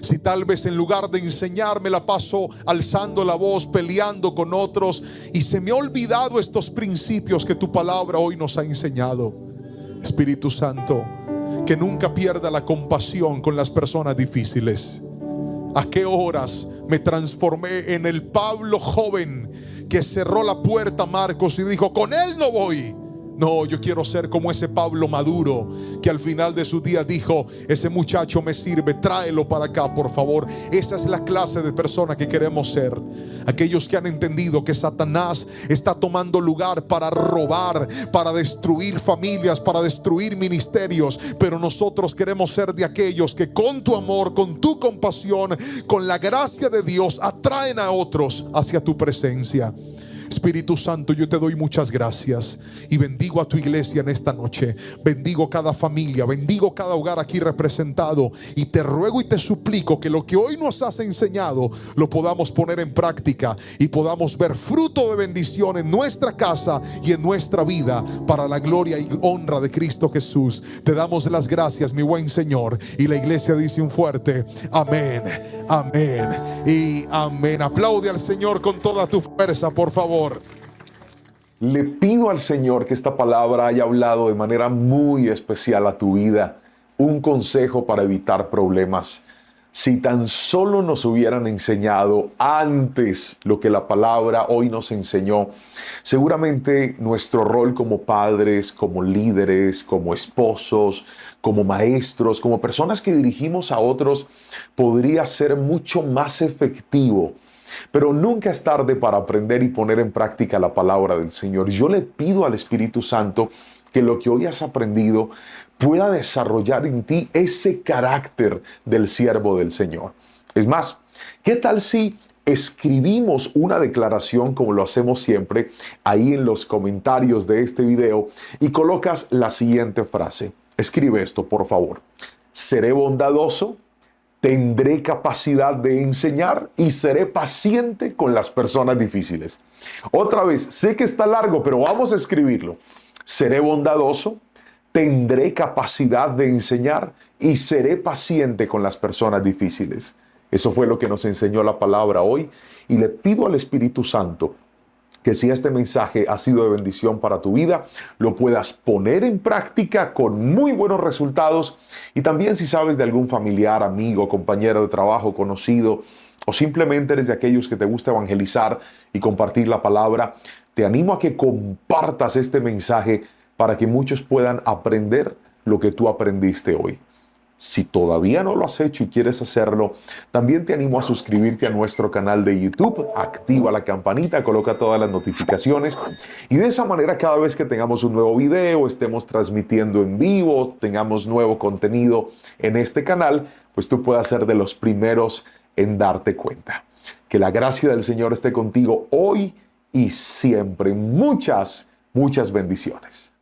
si tal vez en lugar de enseñar me la paso alzando la voz, peleando con otros, y se me ha olvidado estos principios que tu palabra hoy nos ha enseñado. Espíritu Santo, que nunca pierda la compasión con las personas difíciles. ¿A qué horas me transformé en el Pablo joven que cerró la puerta a Marcos y dijo: con él no voy? No, yo quiero ser como ese Pablo maduro que al final de su día dijo: ese muchacho me sirve, tráelo para acá, por favor. Esa es la clase de persona que queremos ser. Aquellos que han entendido que Satanás está tomando lugar para robar, para destruir familias, para destruir ministerios, pero nosotros queremos ser de aquellos que con tu amor, con tu compasión, con la gracia de Dios atraen a otros hacia tu presencia. Espíritu Santo, yo te doy muchas gracias y bendigo a tu iglesia en esta noche. Bendigo cada familia, bendigo cada hogar aquí representado, y te ruego y te suplico que lo que hoy nos has enseñado lo podamos poner en práctica y podamos ver fruto de bendición en nuestra casa y en nuestra vida, para la gloria y honra de Cristo Jesús. Te damos las gracias, mi buen Señor, y la iglesia dice un fuerte amén, amén y amén. Aplaude al Señor con toda tu fuerza, por favor. Le pido al Señor que esta palabra haya hablado de manera muy especial a tu vida. Un consejo para evitar problemas. Si tan solo nos hubieran enseñado antes lo que la palabra hoy nos enseñó, seguramente nuestro rol como padres, como líderes, como esposos, como maestros, como personas que dirigimos a otros, podría ser mucho más efectivo. Pero nunca es tarde para aprender y poner en práctica la palabra del Señor. Yo le pido al Espíritu Santo que lo que hoy has aprendido pueda desarrollar en ti ese carácter del siervo del Señor. Es más, ¿qué tal si escribimos una declaración, como lo hacemos siempre, ahí en los comentarios de este video, y colocas la siguiente frase? Escribe esto, por favor. Seré bondadoso, tendré capacidad de enseñar y seré paciente con las personas difíciles. Otra vez, sé que está largo, pero vamos a escribirlo. Seré bondadoso, tendré capacidad de enseñar y seré paciente con las personas difíciles. Eso fue lo que nos enseñó la palabra hoy, y le pido al Espíritu Santo que si este mensaje ha sido de bendición para tu vida, lo puedas poner en práctica con muy buenos resultados. Y también si sabes de algún familiar, amigo, compañero de trabajo, conocido, o simplemente eres de aquellos que te gusta evangelizar y compartir la palabra, te animo a que compartas este mensaje para que muchos puedan aprender lo que tú aprendiste hoy. Si todavía no lo has hecho y quieres hacerlo, también te animo a suscribirte a nuestro canal de YouTube, activa la campanita, coloca todas las notificaciones, y de esa manera cada vez que tengamos un nuevo video, estemos transmitiendo en vivo, tengamos nuevo contenido en este canal, pues tú puedas ser de los primeros en darte cuenta. Que la gracia del Señor esté contigo hoy y siempre. Muchas, muchas bendiciones.